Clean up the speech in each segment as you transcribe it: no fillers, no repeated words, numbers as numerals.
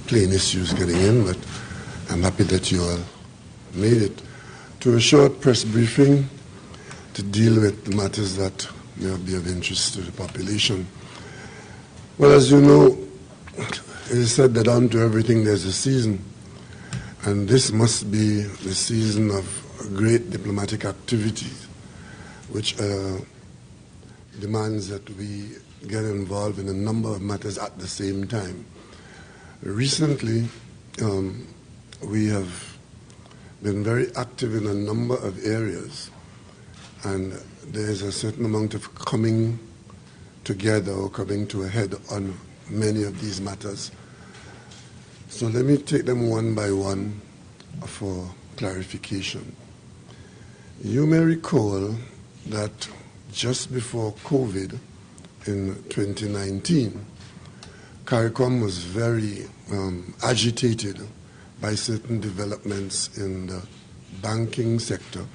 plane issues getting in, but I'm happy that you all made it to a short press briefing to deal with the matters that may be of interest to the population. Well, as you know, it is said that unto everything there's a season, and this must be the season of great diplomatic activity, which demands that we get involved in a number of matters at the same time. Recently, we have been very active in a number of areas, and there's a certain amount of coming together or coming to a head on many of these matters. So let me take them one by one for clarification. You may recall that just before COVID in 2019, CARICOM was very agitated by certain developments in the banking sector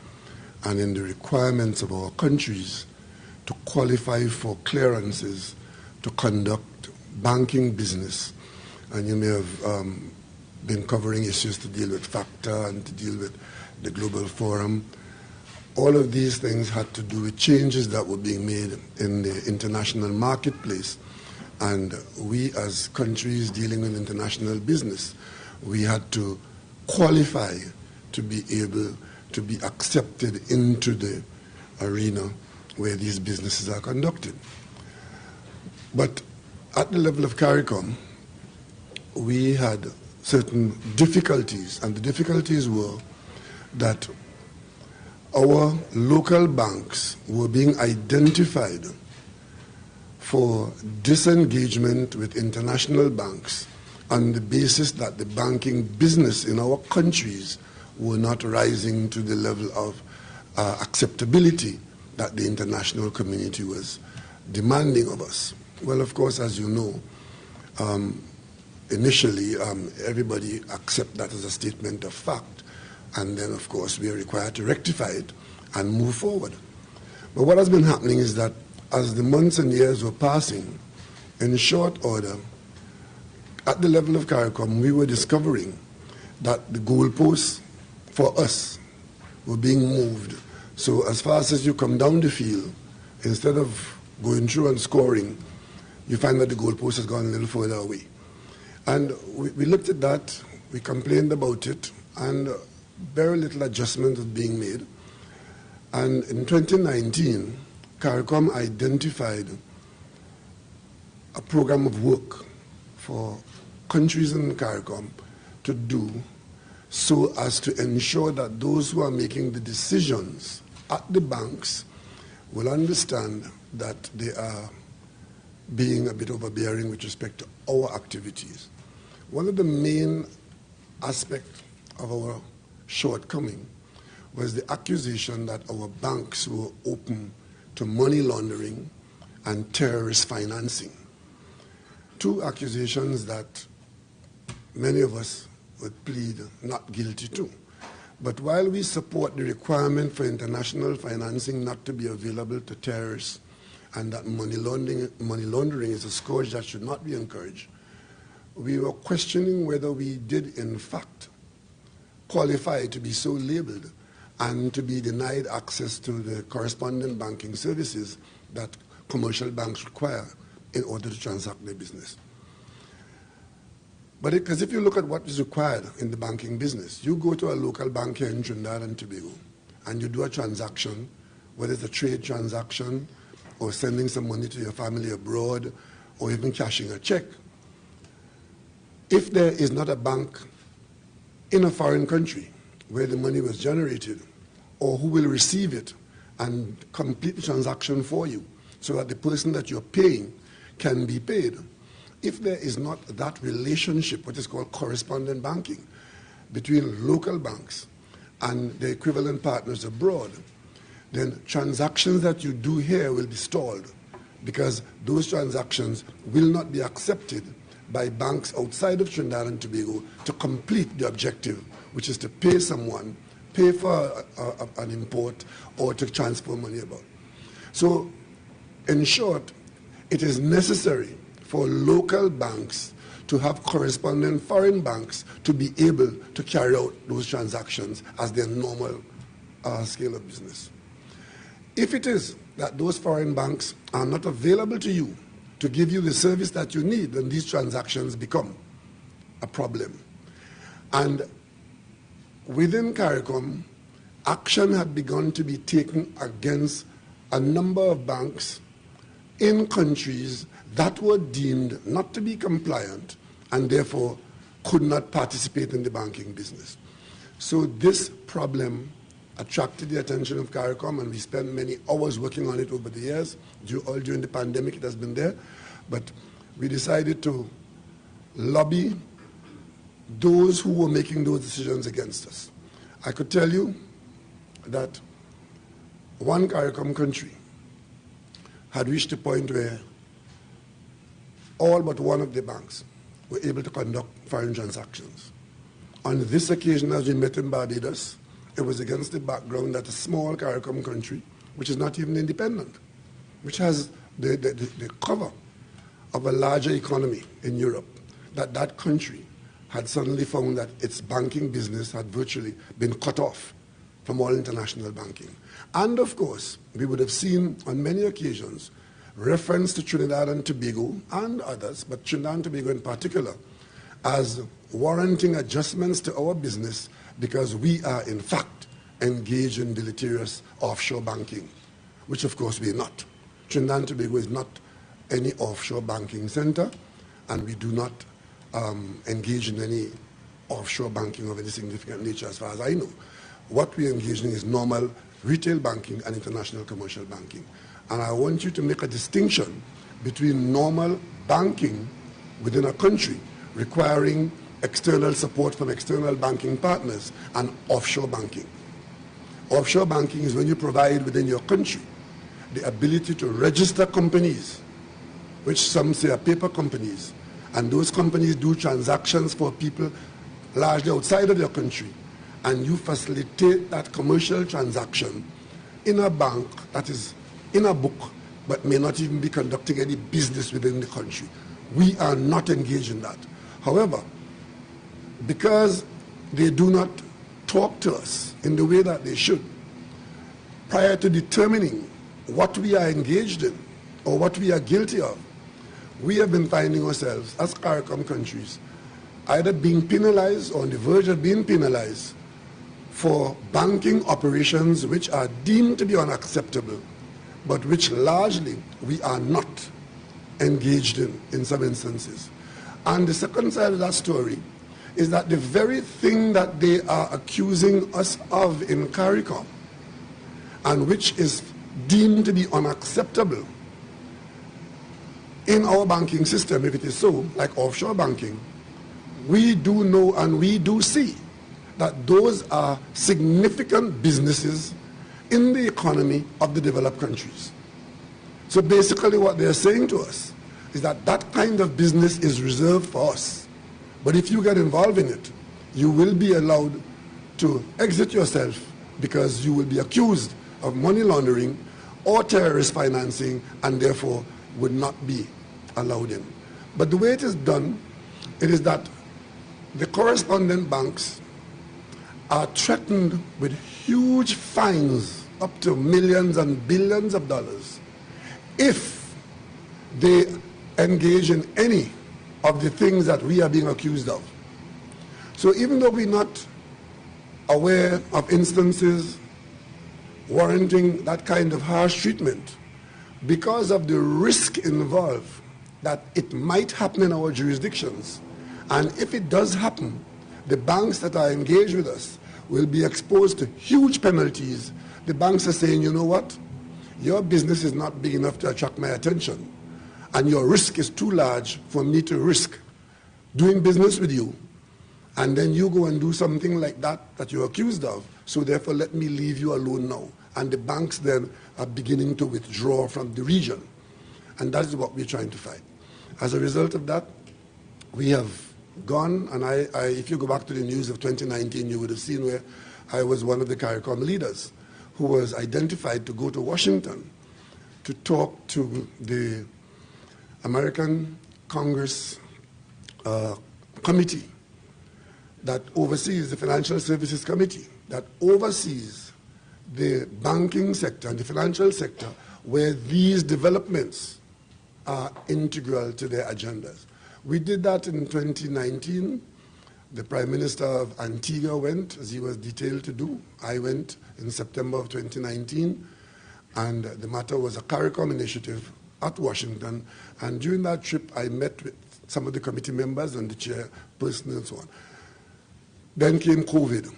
and in the requirements of our countries to qualify for clearances to conduct banking business. And you may have been covering issues to deal with FACTA and to deal with the Global Forum. All of these things had to do with changes that were being made in the international marketplace. And we, as countries dealing with international business, we had to qualify to be able to be accepted into the arena where these businesses are conducted. But at the level of CARICOM, we had certain difficulties, and the difficulties were that our local banks were being identified for disengagement with international banks on the basis that the banking business in our countries were not rising to the level of acceptability that the international community was demanding of us. Well, of course, as you know, initially everybody accepted that as a statement of fact. And then, of course, we are required to rectify it and move forward. But what has been happening is that as the months and years were passing, in short order, at the level of CARICOM, we were discovering that the goalposts for us were being moved. So as fast as you come down the field, instead of going through and scoring, you find that the goalpost has gone a little further away. And we looked at that, we complained about it, and very little adjustment was being made. And in 2019, CARICOM identified a program of work for countries in CARICOM to do so as to ensure that those who are making the decisions at the banks will understand that they are being a bit overbearing with respect to our activities. One of the main aspects of our shortcoming was the accusation that our banks were open to money laundering and terrorist financing. Two accusations that many of us would plead not guilty to. But while we support the requirement for international financing not to be available to terrorists and that money laundering is a scourge that should not be encouraged, we were questioning whether we did in fact qualify to be so labeled and to be denied access to the correspondent banking services that commercial banks require in order to transact their business. But because if you look at what is required in the banking business, you go to a local bank here in Trinidad and Tobago and you do a transaction, whether it's a trade transaction or sending some money to your family abroad or even cashing a check. If there is not a bank in a foreign country where the money was generated, or who will receive it and complete the transaction for you so that the person that you're paying can be paid. If there is not that relationship, what is called correspondent banking, between local banks and the equivalent partners abroad, then transactions that you do here will be stalled because those transactions will not be accepted by banks outside of Trinidad and Tobago to complete the objective, which is to pay someone, pay for an import, or to transfer money about. So, in short, it is necessary for local banks to have corresponding foreign banks to be able to carry out those transactions as their normal scale of business. If it is that those foreign banks are not available to you to give you the service that you need, then these transactions become a problem. And within CARICOM, action had begun to be taken against a number of banks in countries that were deemed not to be compliant and therefore could not participate in the banking business. So this problem attracted the attention of CARICOM, and we spent many hours working on it over the years. All during the pandemic it has been there. But we decided to lobby those who were making those decisions against us. I could tell you that one CARICOM country had reached a point where all but one of the banks were able to conduct foreign transactions. On this occasion, as we met in Barbados, it was against the background that a small CARICOM country, which is not even independent, which has the cover of a larger economy in Europe, that country had suddenly found that its banking business had virtually been cut off from all international banking. And of course, we would have seen on many occasions reference to Trinidad and Tobago and others, but Trinidad and Tobago in particular, as warranting adjustments to our business because we are in fact engaged in deleterious offshore banking, which of course we are not. Trinidad and Tobago is not any offshore banking center, and we do not engage in any offshore banking of any significant nature as far as I know. What we engage in is normal retail banking and international commercial banking. And I want you to make a distinction between normal banking within a country requiring external support from external banking partners and offshore banking. Offshore banking is when you provide within your country the ability to register companies, which some say are paper companies, and those companies do transactions for people largely outside of your country, and you facilitate that commercial transaction in a bank that is in a book but may not even be conducting any business within the country. We are not engaged in that. However, because they do not talk to us in the way that they should, prior to determining what we are engaged in or what we are guilty of, we have been finding ourselves as CARICOM countries either being penalized or on the verge of being penalized for banking operations which are deemed to be unacceptable, but which largely we are not engaged in some instances. And the second side of that story is that the very thing that they are accusing us of in CARICOM, and which is deemed to be unacceptable in our banking system, if it is so, like offshore banking, we do know and we do see that those are significant businesses in the economy of the developed countries. So basically what they're saying to us is that that kind of business is reserved for us. But if you get involved in it, you will be allowed to exit yourself because you will be accused of money laundering or terrorist financing and therefore would not be allowed in. But the way it is done, it is that the correspondent banks are threatened with huge fines up to millions and billions of dollars if they engage in any of the things that we are being accused of. So even though we're not aware of instances warranting that kind of harsh treatment, because of the risk involved that it might happen in our jurisdictions, and if it does happen, the banks that are engaged with us will be exposed to huge penalties. The banks are saying, you know what, your business is not big enough to attract my attention, and your risk is too large for me to risk doing business with you, and then you go and do something like that you're accused of, so therefore let me leave you alone now. And the banks then are beginning to withdraw from the region. And that is what we're trying to fight. As a result of that, we have gone, and if you go back to the news of 2019, you would have seen where I was one of the CARICOM leaders who was identified to go to Washington to talk to the American Congress committee that oversees the Financial Services Committee, that oversees the banking sector and the financial sector, where these developments are integral to their agendas. We did that in 2019. The Prime Minister of Antigua went, as he was detailed to do. I went in September of 2019, and the matter was a CARICOM initiative at Washington. And during that trip, I met with some of the committee members and the chairperson and so on. Then came COVID,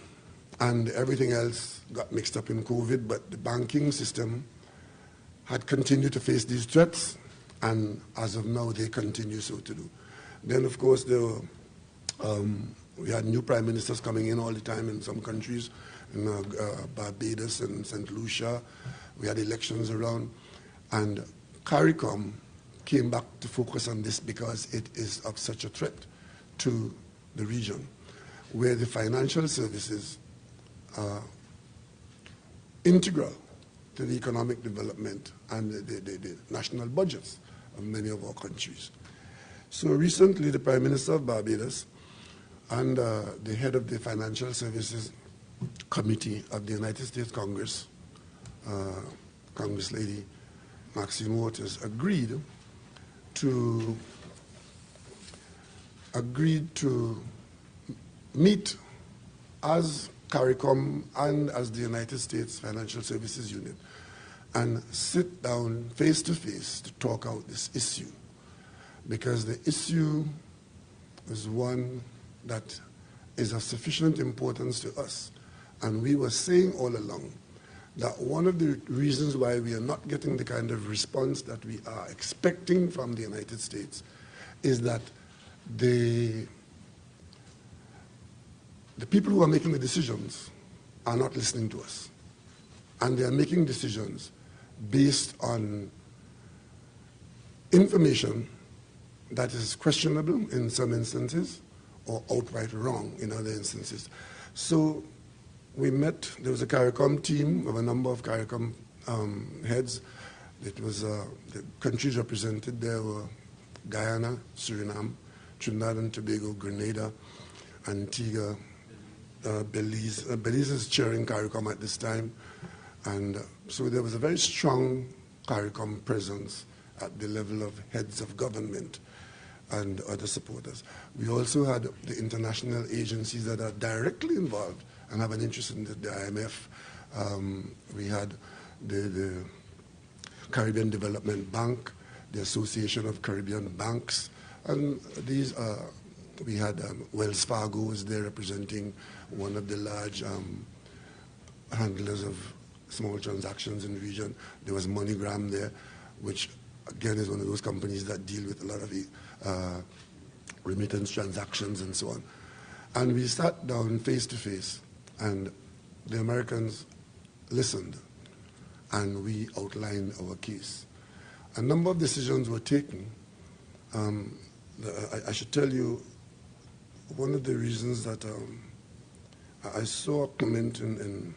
and everything else got mixed up in COVID, but the banking system had continued to face these threats, and as of now, they continue so to do. Then, of course, there were, we had new prime ministers coming in all the time in some countries, in Barbados and St. Lucia. We had elections around, and CARICOM came back to focus on this because it is of such a threat to the region, where the financial services are integral to the economic development and the national budgets of many of our countries. So recently, the Prime Minister of Barbados and the head of the Financial Services Committee of the United States Congress, Congress Lady Maxine Waters, agreed to meet as CARICOM and as the United States Financial Services Unit and sit down face to face to talk out this issue, because the issue is one that is of sufficient importance to us. And we were saying all along that one of the reasons why we are not getting the kind of response that we are expecting from the United States is that the people who are making the decisions are not listening to us. And they are making decisions based on information that is questionable in some instances or outright wrong in other instances. So we met, there was a CARICOM team of a number of CARICOM heads. It was the countries represented there were Guyana, Suriname, Trinidad and Tobago, Grenada, Antigua, Belize. Belize is chairing CARICOM at this time. And so there was a very strong CARICOM presence at the level of heads of government and other supporters. We also had the international agencies that are directly involved and have an interest in the IMF. We had the Caribbean Development Bank, the Association of Caribbean Banks, and these we had Wells Fargo was there representing one of the large handlers of small transactions in the region. There was MoneyGram there, which again is one of those companies that deal with a lot of the remittance transactions and so on. And we sat down face to face, and the Americans listened, and we outlined our case. A number of decisions were taken. I should tell you, one of the reasons that I saw a comment in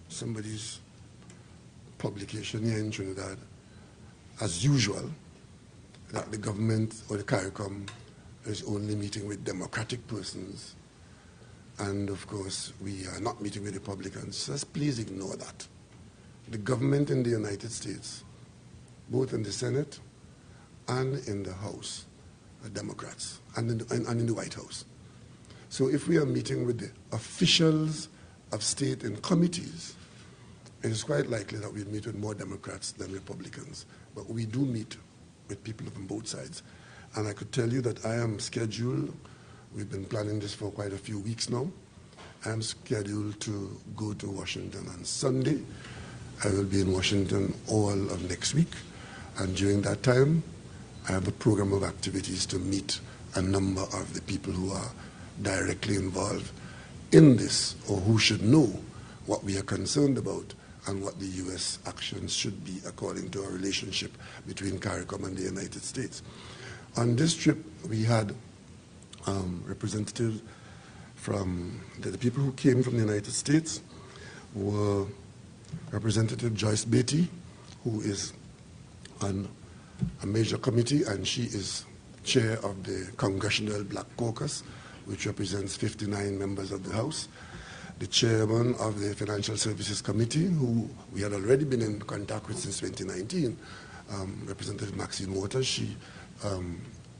somebody's publication here in Trinidad, as usual, that the government or the CARICOM is only meeting with democratic persons, and of course we are not meeting with Republicans. Just please ignore that. The government in the United States, both in the Senate and in the House, are Democrats, and in the White House. So if we are meeting with the officials of state in committees, it is quite likely that we'll meet with more Democrats than Republicans. But we do meet with people from both sides. And I could tell you that I am scheduled, we've been planning this for quite a few weeks now, I am scheduled to go to Washington on Sunday. I will be in Washington all of next week. And during that time, I have a program of activities to meet a number of the people who are directly involved in this, or who should know what we are concerned about and what the U.S. actions should be according to our relationship between CARICOM and the United States. On this trip, we had representatives from the people who came from the United States were Representative Joyce Beatty, who is on a major committee, and she is chair of the Congressional Black Caucus, which represents 59 members of the House, the chairman of the Financial Services Committee, who we had already been in contact with since 2019, Representative Maxine Waters. She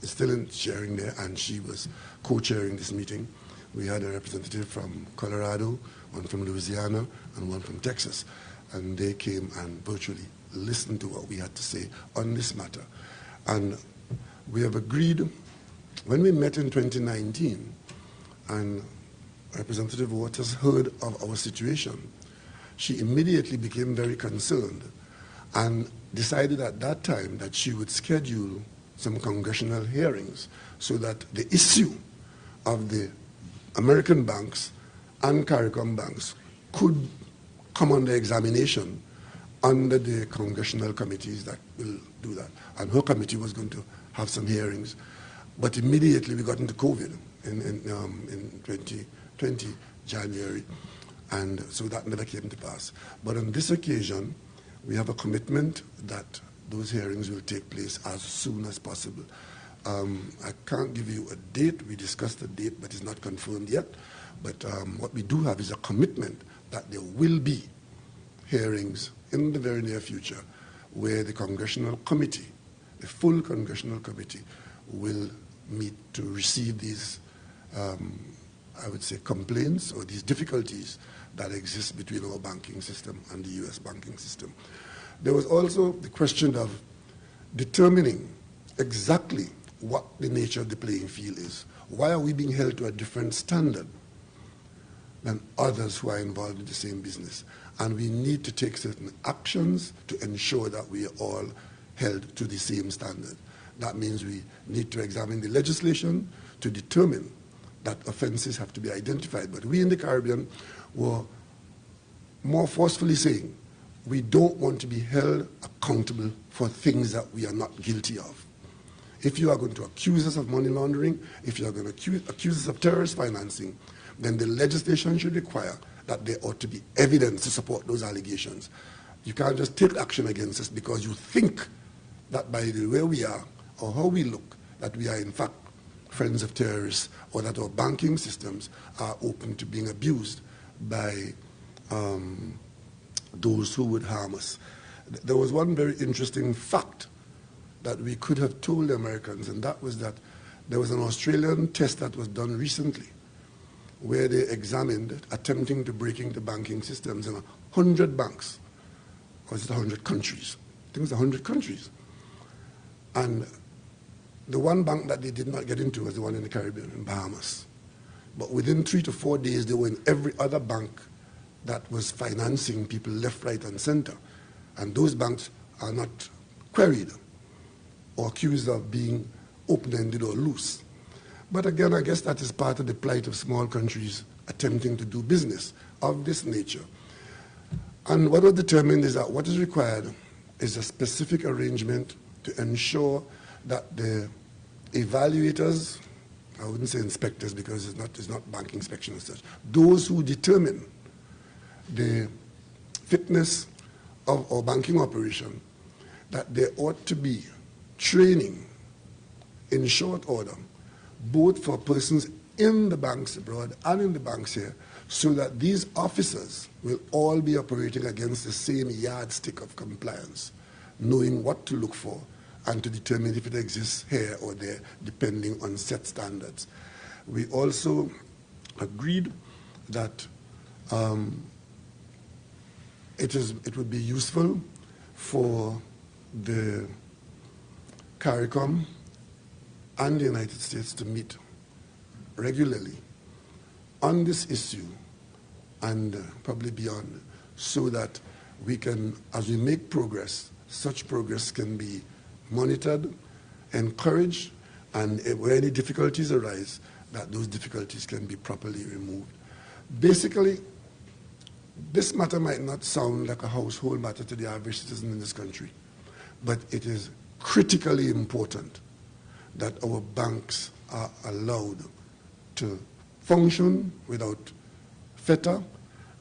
is still chairing there, and she was co-chairing this meeting. We had a representative from Colorado, one from Louisiana, and one from Texas. And they came and virtually listened to what we had to say on this matter. And we have agreed, when we met in 2019, and Representative Waters heard of our situation, she immediately became very concerned and decided at that time that she would schedule some congressional hearings so that the issue of the American banks and CARICOM banks could come under examination under the congressional committees that will do that. And her committee was going to have some hearings. But immediately we got into COVID in 2020, January, and so that never came to pass. But on this occasion, we have a commitment that those hearings will take place as soon as possible. I can't give you a date. We discussed a date, but it's not confirmed yet. But what we do have is a commitment that there will be hearings in the very near future where the congressional committee, the full congressional committee, will meet to receive these, I would say, complaints or these difficulties that exist between our banking system and the U.S. banking system. There was also the question of determining exactly what the nature of the playing field is. Why are we being held to a different standard than others who are involved in the same business? And we need to take certain actions to ensure that we are all held to the same standard. That means we need to examine the legislation to determine that offenses have to be identified. But we in the Caribbean were more forcefully saying we don't want to be held accountable for things that we are not guilty of. If you are going to accuse us of money laundering, if you are going to accuse us of terrorist financing, then the legislation should require that there ought to be evidence to support those allegations. You can't just take action against us because you think that by the way we are or how we look, that we are in fact friends of terrorists, or that our banking systems are open to being abused by those who would harm us. There was one very interesting fact that we could have told the Americans, and that was that there was an Australian test that was done recently where they examined attempting to break into banking systems in 100 banks, or is it 100 countries? I think it was 100 countries. And the one bank that they did not get into was the one in the Caribbean, in Bahamas. But within 3 to 4 days, they were in every other bank that was financing people left, right, and center. And those banks are not queried or accused of being open-ended or loose. But again, I guess that is part of the plight of small countries attempting to do business of this nature. And what was determined is that what is required is a specific arrangement to ensure that the evaluators, I wouldn't say inspectors because it's not banking inspection as such, those who determine the fitness of our banking operation, that there ought to be training in short order, both for persons in the banks abroad and in the banks here, so that these officers will all be operating against the same yardstick of compliance, knowing what to look for and to determine if it exists here or there, depending on set standards. We also agreed that it would be useful for the CARICOM and the United States to meet regularly on this issue and probably beyond, so that we can, as we make progress, such progress can be monitored, encouraged, and where any difficulties arise, that those difficulties can be properly removed. Basically, this matter might not sound like a household matter to the average citizen in this country, but it is critically important that our banks are allowed to function without fetter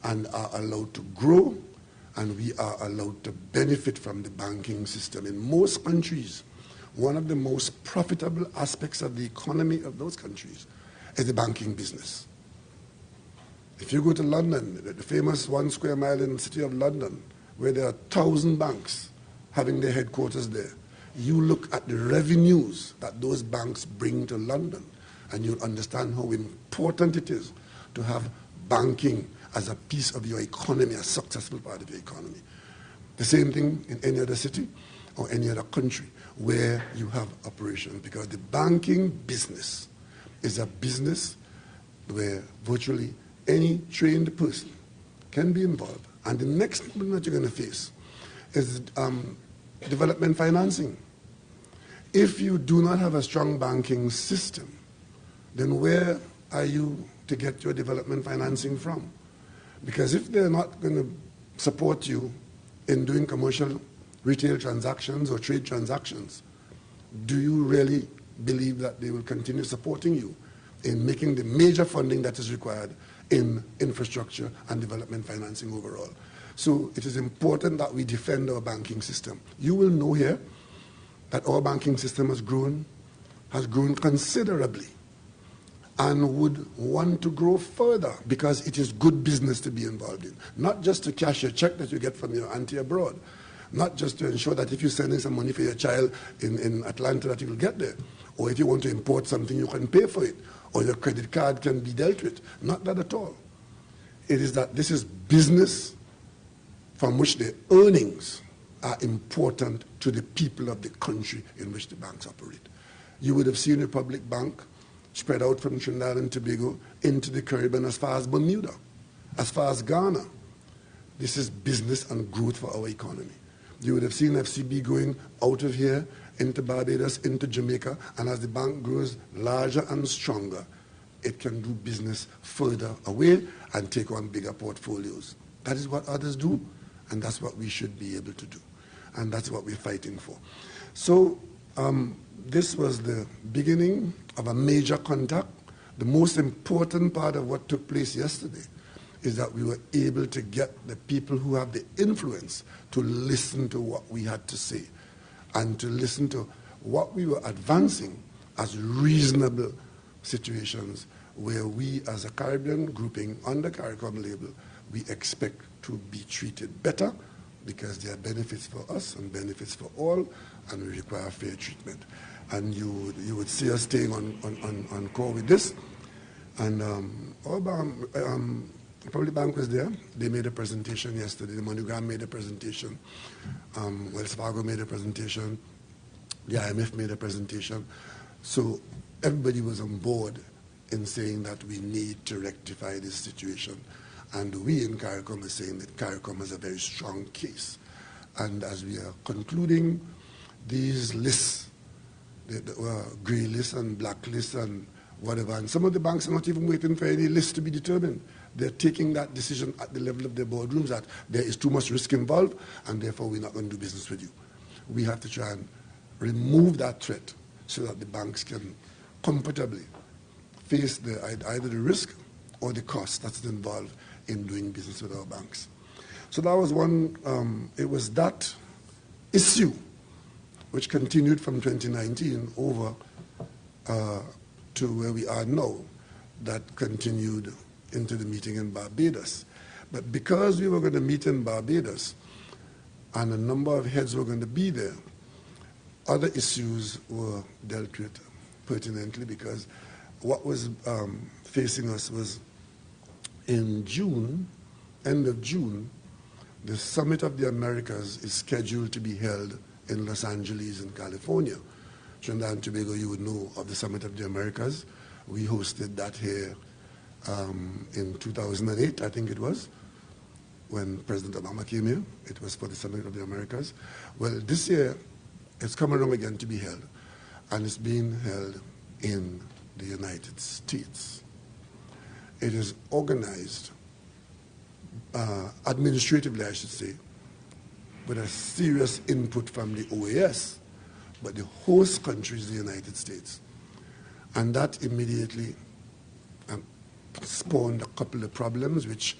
and are allowed to grow, and we are allowed to benefit from the banking system. In most countries, one of the most profitable aspects of the economy of those countries is the banking business. If you go to London, the famous 1 square mile in the city of London, where there are 1,000 banks having their headquarters there, you look at the revenues that those banks bring to London, and you'll understand how important it is to have banking as a piece of your economy, a successful part of your economy. The same thing in any other city or any other country where you have operations, because the banking business is a business where virtually any trained person can be involved. And the next problem that you're going to face is development financing. If you do not have a strong banking system, then where are you to get your development financing from? Because if they're not going to support you in doing commercial retail transactions or trade transactions, do you really believe that they will continue supporting you in making the major funding that is required in infrastructure and development financing overall? So it is important that we defend our banking system. You will know here that our banking system has grown considerably, and would want to grow further because it is good business to be involved in. Not just to cash your check that you get from your auntie abroad, not just to ensure that if you're sending some money for your child in Atlanta that you will get there, or if you want to import something you can pay for it, or your credit card can be dealt with. Not that at all. It is that this is business from which the earnings are important to the people of the country in which the banks operate. You would have seen Republic Bank spread out from Trinidad and Tobago into the Caribbean as far as Bermuda, as far as Guyana. This is business and growth for our economy. You would have seen FCB going out of here into Barbados, into Jamaica, and as the bank grows larger and stronger, it can do business further away and take on bigger portfolios. That is what others do, and that's what we should be able to do. And that's what we're fighting for. So this was the beginning of a major contact. The most important part of what took place yesterday is that we were able to get the people who have the influence to listen to what we had to say and to listen to what we were advancing as reasonable situations where we as a Caribbean grouping under CARICOM label, we expect to be treated better because there are benefits for us and benefits for all, and we require fair treatment. And you would see us staying on call with this. And our Public Bank was there. They made a presentation yesterday. The MoneyGram made a presentation. Wells Fargo made a presentation. The IMF made a presentation. So everybody was on board in saying that we need to rectify this situation. And we in CARICOM are saying that CARICOM has a very strong case. And as we are concluding these lists, the grey lists and black lists and whatever, and some of the banks are not even waiting for any list to be determined. They're taking that decision at the level of their boardrooms that there is too much risk involved, and therefore we're not going to do business with you. We have to try and remove that threat so that the banks can comfortably face either the risk or the cost that's involved in doing business with our banks. So that was one, it was that issue which continued from 2019 over to where we are now, that continued into the meeting in Barbados. But because we were going to meet in Barbados and a number of heads were going to be there, other issues were dealt with pertinently, because what was facing us was in June, end of June, the Summit of the Americas is scheduled to be held in Los Angeles in California. Trinidad and Tobago, you would know of the Summit of the Americas. We hosted that here in 2008, I think it was, when President Obama came here. It was for the Summit of the Americas. Well, this year, it's coming along again to be held, and it's being held in the United States. It is organized administratively, I should say, with a serious input from the OAS, but the host country is the United States. And that immediately spawned a couple of problems, which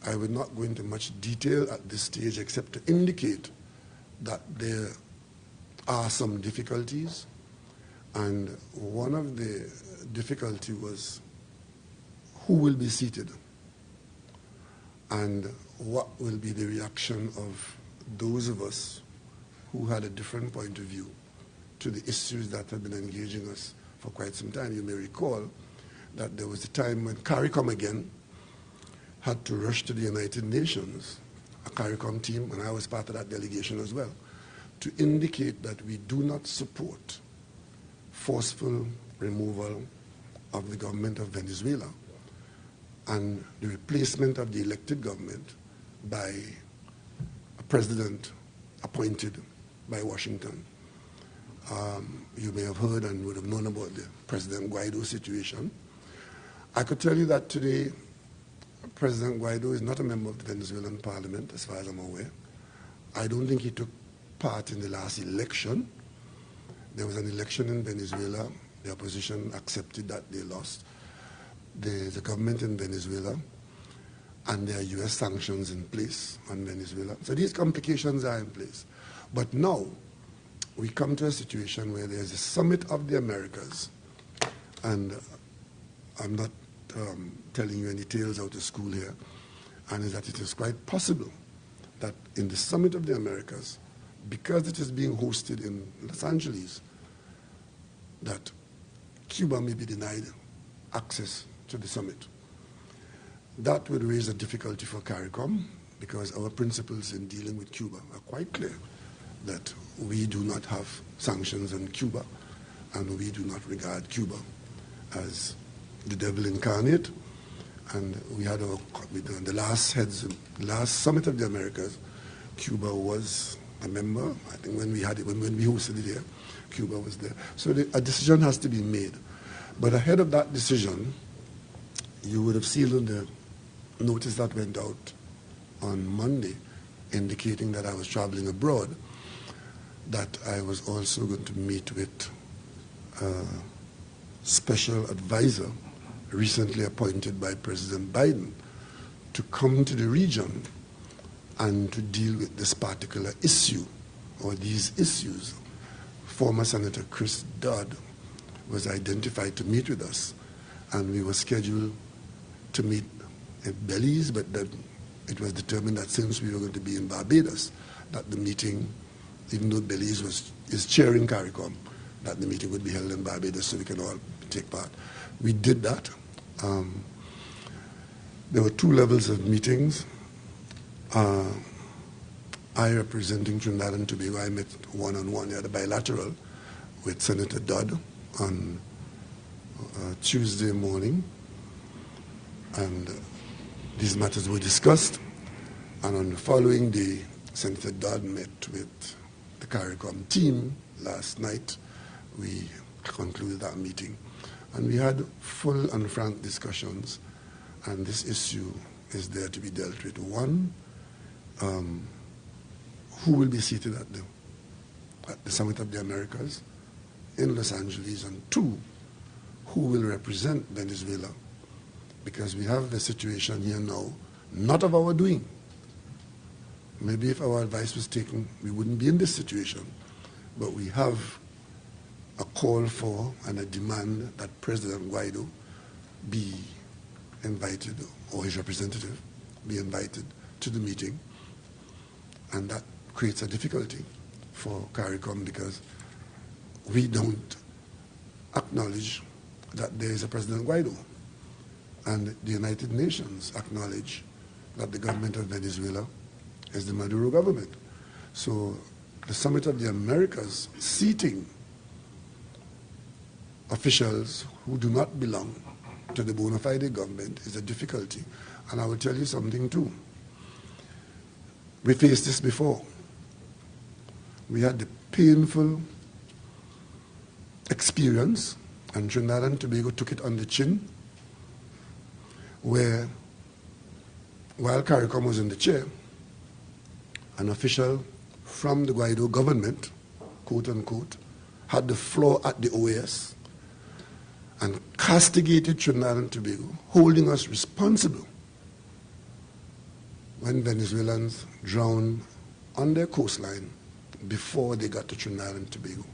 I will not go into much detail at this stage, except to indicate that there are some difficulties, and one of the difficulty was who will be seated and what will be the reaction of those of us who had a different point of view to the issues that have been engaging us for quite some time. You may recall that there was a time when CARICOM again had to rush to the United Nations, a CARICOM team, and I was part of that delegation as well, to indicate that we do not support forceful removal of the government of Venezuela and the replacement of the elected government by a president appointed by Washington. You may have heard and would have known about the President Guaido situation. I could tell you that today President Guaido is not a member of the Venezuelan parliament, as far as I'm aware. I don't think he took part in the last election. There was an election in Venezuela. The opposition accepted that they lost. There's a government in Venezuela, and there are U.S. sanctions in place on Venezuela. So these complications are in place. But now we come to a situation where there's a summit of the Americas, and I'm not telling you any tales out of school here, and is that it is quite possible that in the Summit of the Americas, because it is being hosted in Los Angeles, that Cuba may be denied access to the summit. That would raise a difficulty for CARICOM, because our principles in dealing with Cuba are quite clear, that we do not have sanctions on Cuba, and we do not regard Cuba as the devil incarnate. And we had the last Summit of the Americas, Cuba was a member. I think when we had it, when we hosted it here, Cuba was there. So a decision has to be made. But ahead of that decision, you would have seen the notice that went out on Monday indicating that I was traveling abroad, that I was also going to meet with a special advisor recently appointed by President Biden to come to the region and to deal with this particular issue or these issues. Former Senator Chris Dodd was identified to meet with us, and we were scheduled to meet in Belize, but then it was determined that since we were going to be in Barbados, that the meeting, even though Belize is chairing CARICOM, that the meeting would be held in Barbados so we can all take part. We did that. There were two levels of meetings. I, representing Trinidad and Tobago, I met one-on-one, had a bilateral with Senator Dodd on Tuesday morning, and these matters were discussed. And on the following day, Senator Dodd met with the CARICOM team last night. We concluded that meeting. And we had full and frank discussions, and this issue is there to be dealt with. One, who will be seated at the Summit of the Americas in Los Angeles, and two, who will represent Venezuela, because we have the situation here now, not of our doing. Maybe if our advice was taken, we wouldn't be in this situation, but we have a call for and a demand that President Guaido be invited, or his representative be invited to the meeting, and that creates a difficulty for CARICOM, because we don't acknowledge that there is a President Guaido, and the United Nations acknowledge that the government of Venezuela is the Maduro government. So the Summit of the Americas seating officials who do not belong to the bona fide government is a difficulty. And I will tell you something too. We faced this before. We had the painful experience, and Trinidad and Tobago took it on the chin, where while CARICOM was in the chair, an official from the Guaido government, quote unquote, had the floor at the OAS and castigated Trinidad and Tobago, holding us responsible when Venezuelans drowned on their coastline before they got to Trinidad and Tobago.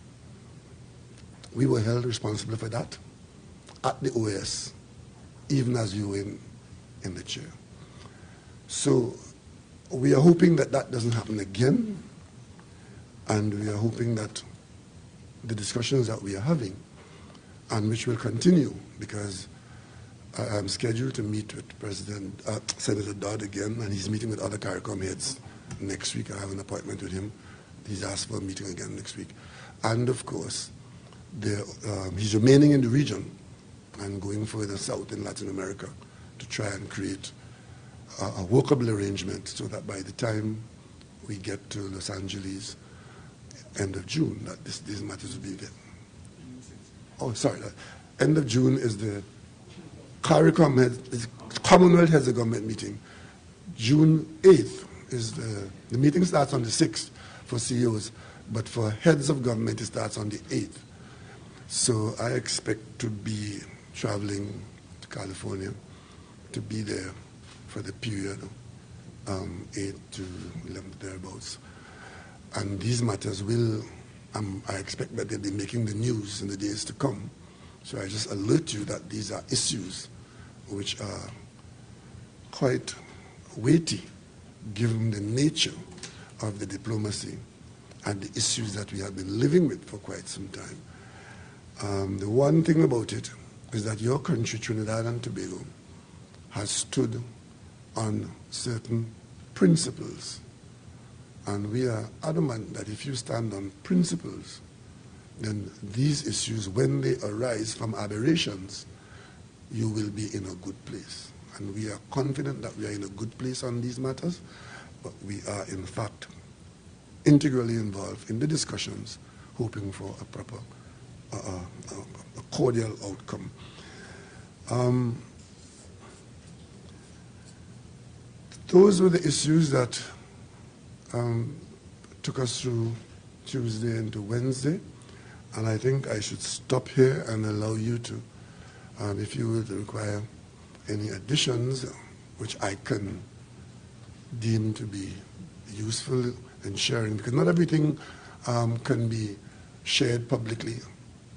We were held responsible for that at the OAS, even as you were in the chair. So we are hoping that that doesn't happen again, and we are hoping that the discussions that we are having, and which will continue, because I'm scheduled to meet with Senator Dodd again, and he's meeting with other CARICOM heads next week. I have an appointment with him. He's asked for a meeting again next week. And of course, he's remaining in the region and going further south in Latin America to try and create a workable arrangement so that by the time we get to Los Angeles, end of June, that these matters will be there. Oh, sorry. End of June is the CARICOM Commonwealth Heads of Government meeting. June 8th is the meeting starts on the 6th for CEOs, but for heads of government it starts on the 8th. So I expect to be traveling to California to be there for the period 8 to 11, thereabouts. And these matters will, I expect that they'll be making the news in the days to come. So I just alert you that these are issues which are quite weighty given the nature of the diplomacy and the issues that we have been living with for quite some time. The one thing about it is that your country, Trinidad and Tobago, has stood on certain principles. And we are adamant that if you stand on principles, then these issues, when they arise from aberrations, you will be in a good place. And we are confident that we are in a good place on these matters, but we are, in fact, integrally involved in the discussions, hoping for a proper, a cordial outcome. Those were the issues that took us through Tuesday into Wednesday, and I think I should stop here and allow you to, if you would require any additions, which I can deem to be useful in sharing, because not everything can be shared publicly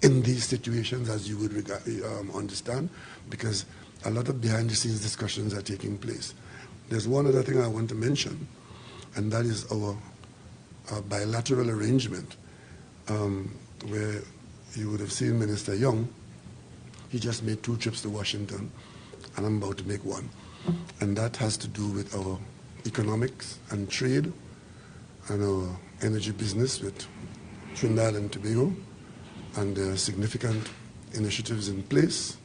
in these situations, as you would understand, because a lot of behind-the-scenes discussions are taking place. There's one other thing I want to mention, and that is our bilateral arrangement, where you would have seen Minister Young. He just made 2 trips to Washington, and I'm about to make one. And that has to do with our economics and trade and our energy business with Trinidad and Tobago, and there are significant initiatives in place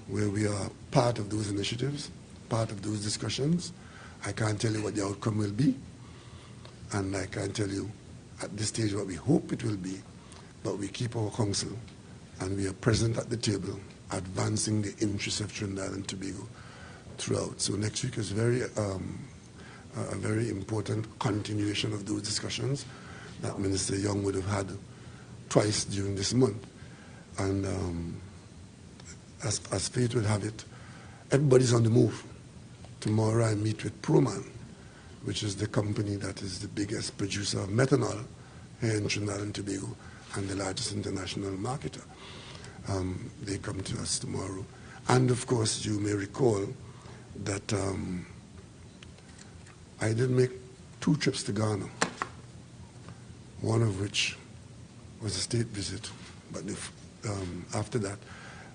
where we are part of those initiatives, part of those discussions. I can't tell you what the outcome will be, and I can't tell you at this stage what we hope it will be, but we keep our counsel, and we are present at the table, advancing the interests of Trinidad and Tobago throughout. So next week is a very important continuation of those discussions that Minister Young would have had twice during this month. And as fate would have it, everybody's on the move. Tomorrow I meet with Proman, which is the company that is the biggest producer of methanol here in Trinidad and Tobago and the largest international marketer. They come to us tomorrow. And of course, you may recall that I did make 2 trips to Ghana, one of which was a state visit, but after that,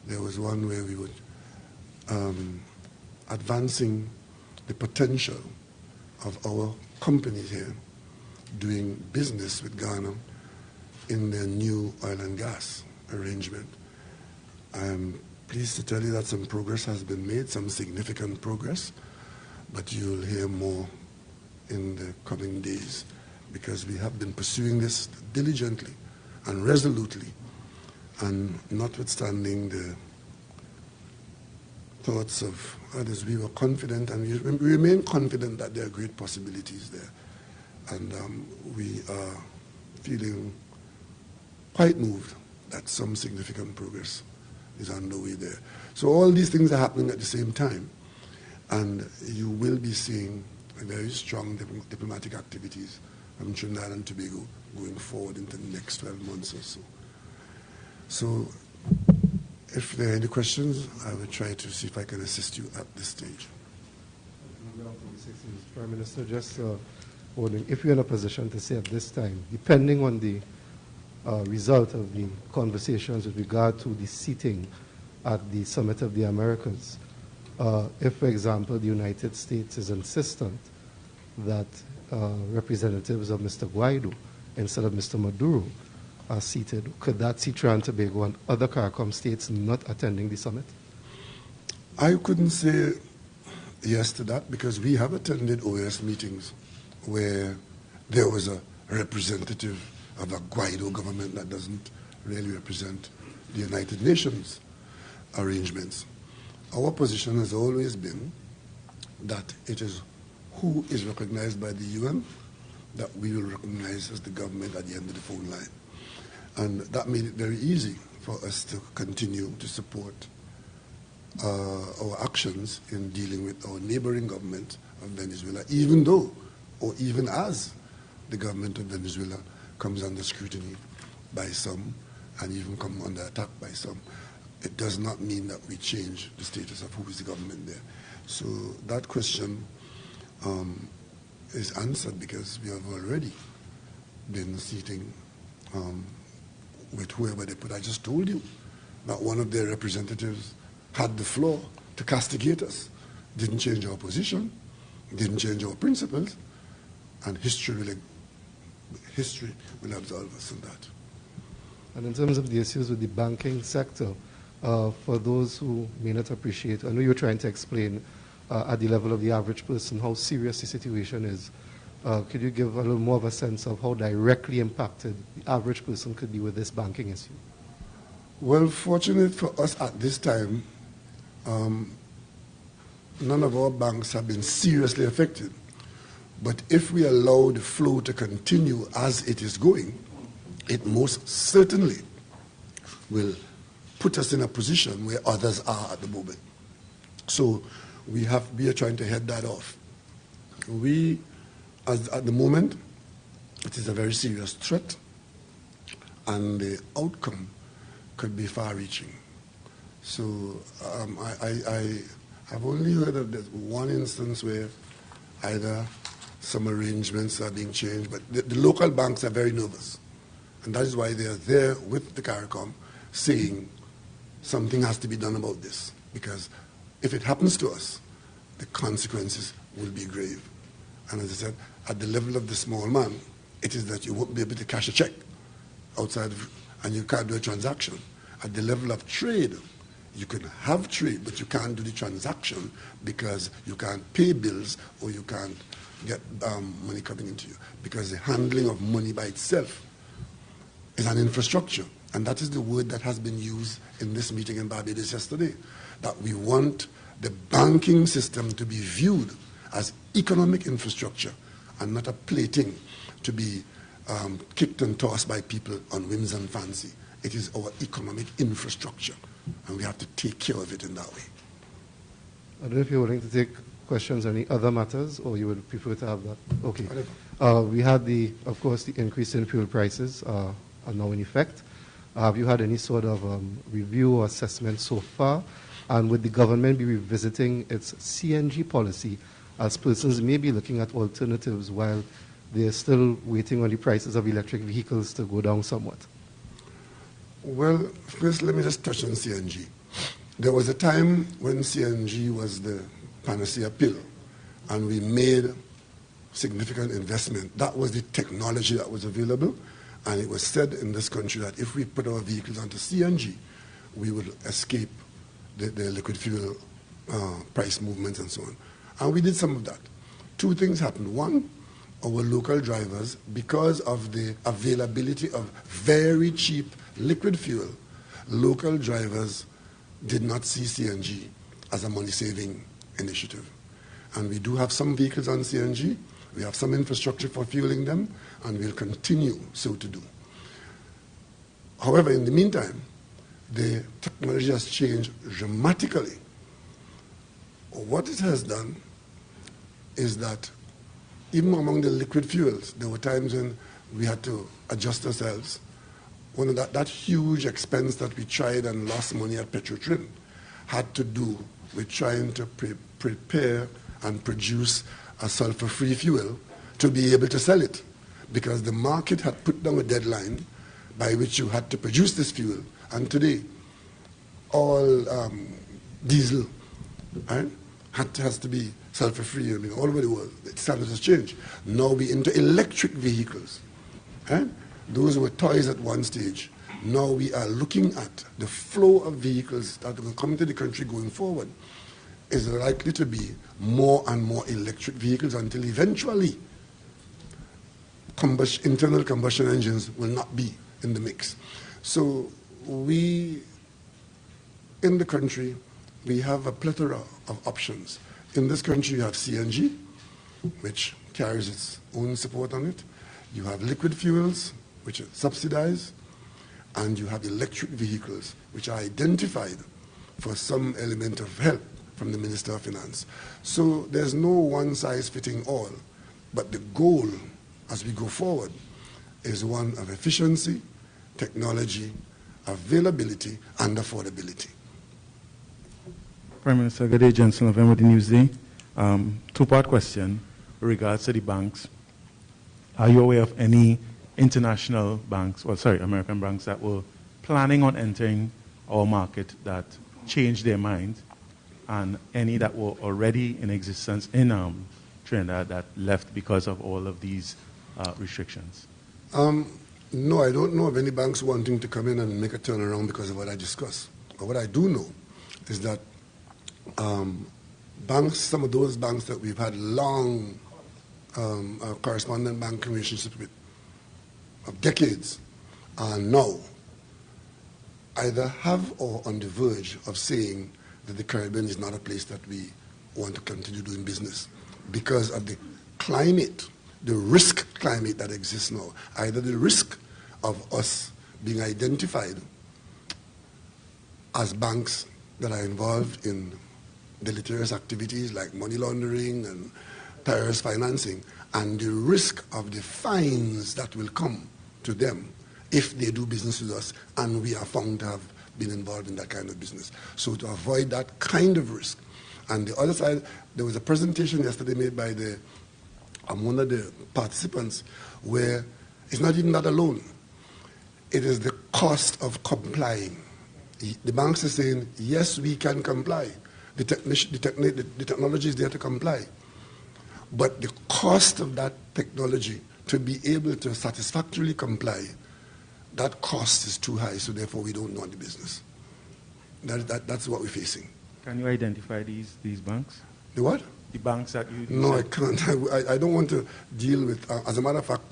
there was one where we were advancing the potential of our companies here doing business with Ghana in their new oil and gas arrangement. I'm pleased to tell you that some progress has been made, some significant progress, but you'll hear more in the coming days, because we have been pursuing this diligently and resolutely, and notwithstanding the thoughts of others, we were confident, and we remain confident that there are great possibilities there. And we are feeling quite moved that some significant progress is underway there. So all these things are happening at the same time, and you will be seeing very strong diplomatic activities from Trinidad and Tobago going forward into the next 12 months or so. So if there are any questions, I will try to see if I can assist you at this stage. Prime Minister, just wondering if you're in a position to say at this time, depending on the result of the conversations with regard to the seating at the Summit of the Americas, if, for example, the United States is insistent that representatives of Mr. Guaido instead of Mr. Maduro are seated, could that see Trinidad and Tobago and other CARICOM states not attending the summit? I couldn't say yes to that because we have attended OAS meetings where there was a representative of a Guaido government that doesn't really represent the United Nations arrangements. Our position has always been that it is who is recognized by the UN that we will recognize as the government at the end of the phone line. And that made it very easy for us to continue to support our actions in dealing with our neighboring government of Venezuela, even though, or even as, the government of Venezuela comes under scrutiny by some and even come under attack by some. It does not mean that we change the status of who is the government there. So that question is answered because we have already been seating with whoever they put. I just told you that one of their representatives had the floor to castigate us. Didn't change our position, didn't change our principles, and history will absolve us on that. And in terms of the issues with the banking sector, for those who may not appreciate, I know you're trying to explain at the level of the average person how serious the situation is. Could you give a little more of a sense of how directly impacted the average person could be with this banking issue? Well, fortunate for us at this time, none of our banks have been seriously affected. But if we allow the flow to continue as it is going, it most certainly will put us in a position where others are at the moment. So we are trying to head that off. At the moment, it is a very serious threat, and the outcome could be far-reaching. So I've only heard of this one instance where either some arrangements are being changed, but the local banks are very nervous, and that is why they are there with the CARICOM saying something has to be done about this, because if it happens to us, the consequences will be grave. And as I said, at the level of the small man, it is that you won't be able to cash a check outside and you can't do a transaction. At the level of trade, you can have trade, but you can't do the transaction because you can't pay bills or you can't get money coming into you. Because the handling of money by itself is an infrastructure. And that is the word that has been used in this meeting in Barbados yesterday, that we want the banking system to be viewed as economic infrastructure and not a plaything to be kicked and tossed by people on whims and fancy. It is our economic infrastructure, and we have to take care of it in that way. I don't know if you're willing to take questions on any other matters, or you would prefer to have that. Okay. We had, of course, the increase in fuel prices are now in effect. Have you had any sort of review or assessment so far? And would the government be revisiting its CNG policy as persons may be looking at alternatives while they're still waiting on the prices of electric vehicles to go down somewhat? Well, first let me just touch on CNG. There was a time when CNG was the panacea pill, and we made significant investment. That was the technology that was available, and it was said in this country that if we put our vehicles onto CNG, we would escape the liquid fuel price movements and so on. And we did some of that. Two things happened. One, our local drivers, because of the availability of very cheap liquid fuel, local drivers did not see CNG as a money-saving initiative. And we do have some vehicles on CNG. We have some infrastructure for fueling them, and we'll continue so to do. However, in the meantime, the technology has changed dramatically. What it has done is that even among the liquid fuels, there were times when we had to adjust ourselves. One of that huge expense that we tried and lost money at Petrotrin had to do with trying to prepare and produce a sulfur-free fuel to be able to sell it, because the market had put down a deadline by which you had to produce this fuel. And today, all diesel, right, has to be sulfur-free. I mean, all over the world, the standards has changed. Now we're into electric vehicles. Right? Those were toys at one stage. Now we are looking at the flow of vehicles that will come into the country going forward is likely to be more and more electric vehicles until eventually internal combustion engines will not be in the mix. So we, in the country, we have a plethora of options. In this country, you have CNG, which carries its own support on it. You have liquid fuels, which are subsidized, and you have electric vehicles, which are identified for some element of help from the Minister of Finance. So there's no one-size-fitting-all, but the goal as we go forward is one of efficiency, technology, availability, and affordability. Prime Minister, good day, Jensen of Emody Newsday. Two-part question with regards to the banks. Are you aware of any international banks, American banks that were planning on entering our market that changed their mind, and any that were already in existence in Trinidad that left because of all of these restrictions? No, I don't know of any banks wanting to come in and make a turnaround because of what I discussed. But what I do know is that banks, some of those banks that we've had long correspondent banking relationships with of decades are now either have or on the verge of saying that the Caribbean is not a place that we want to continue doing business because of the climate, the risk climate that exists now. Either the risk of us being identified as banks that are involved in deleterious activities like money laundering and terrorist financing, and the risk of the fines that will come to them if they do business with us and we are found to have been involved in that kind of business. So to avoid that kind of risk. And the other side, there was a presentation yesterday made by one of the participants where it's not even that alone. It is the cost of complying. The banks are saying, yes, we can comply. The technology is there to comply. But the cost of that technology to be able to satisfactorily comply, that cost is too high, so therefore we don't want the business. That's what we're facing. Can you identify these banks? The what? The banks that you No, said? I can't. I don't want to deal with, as a matter of fact,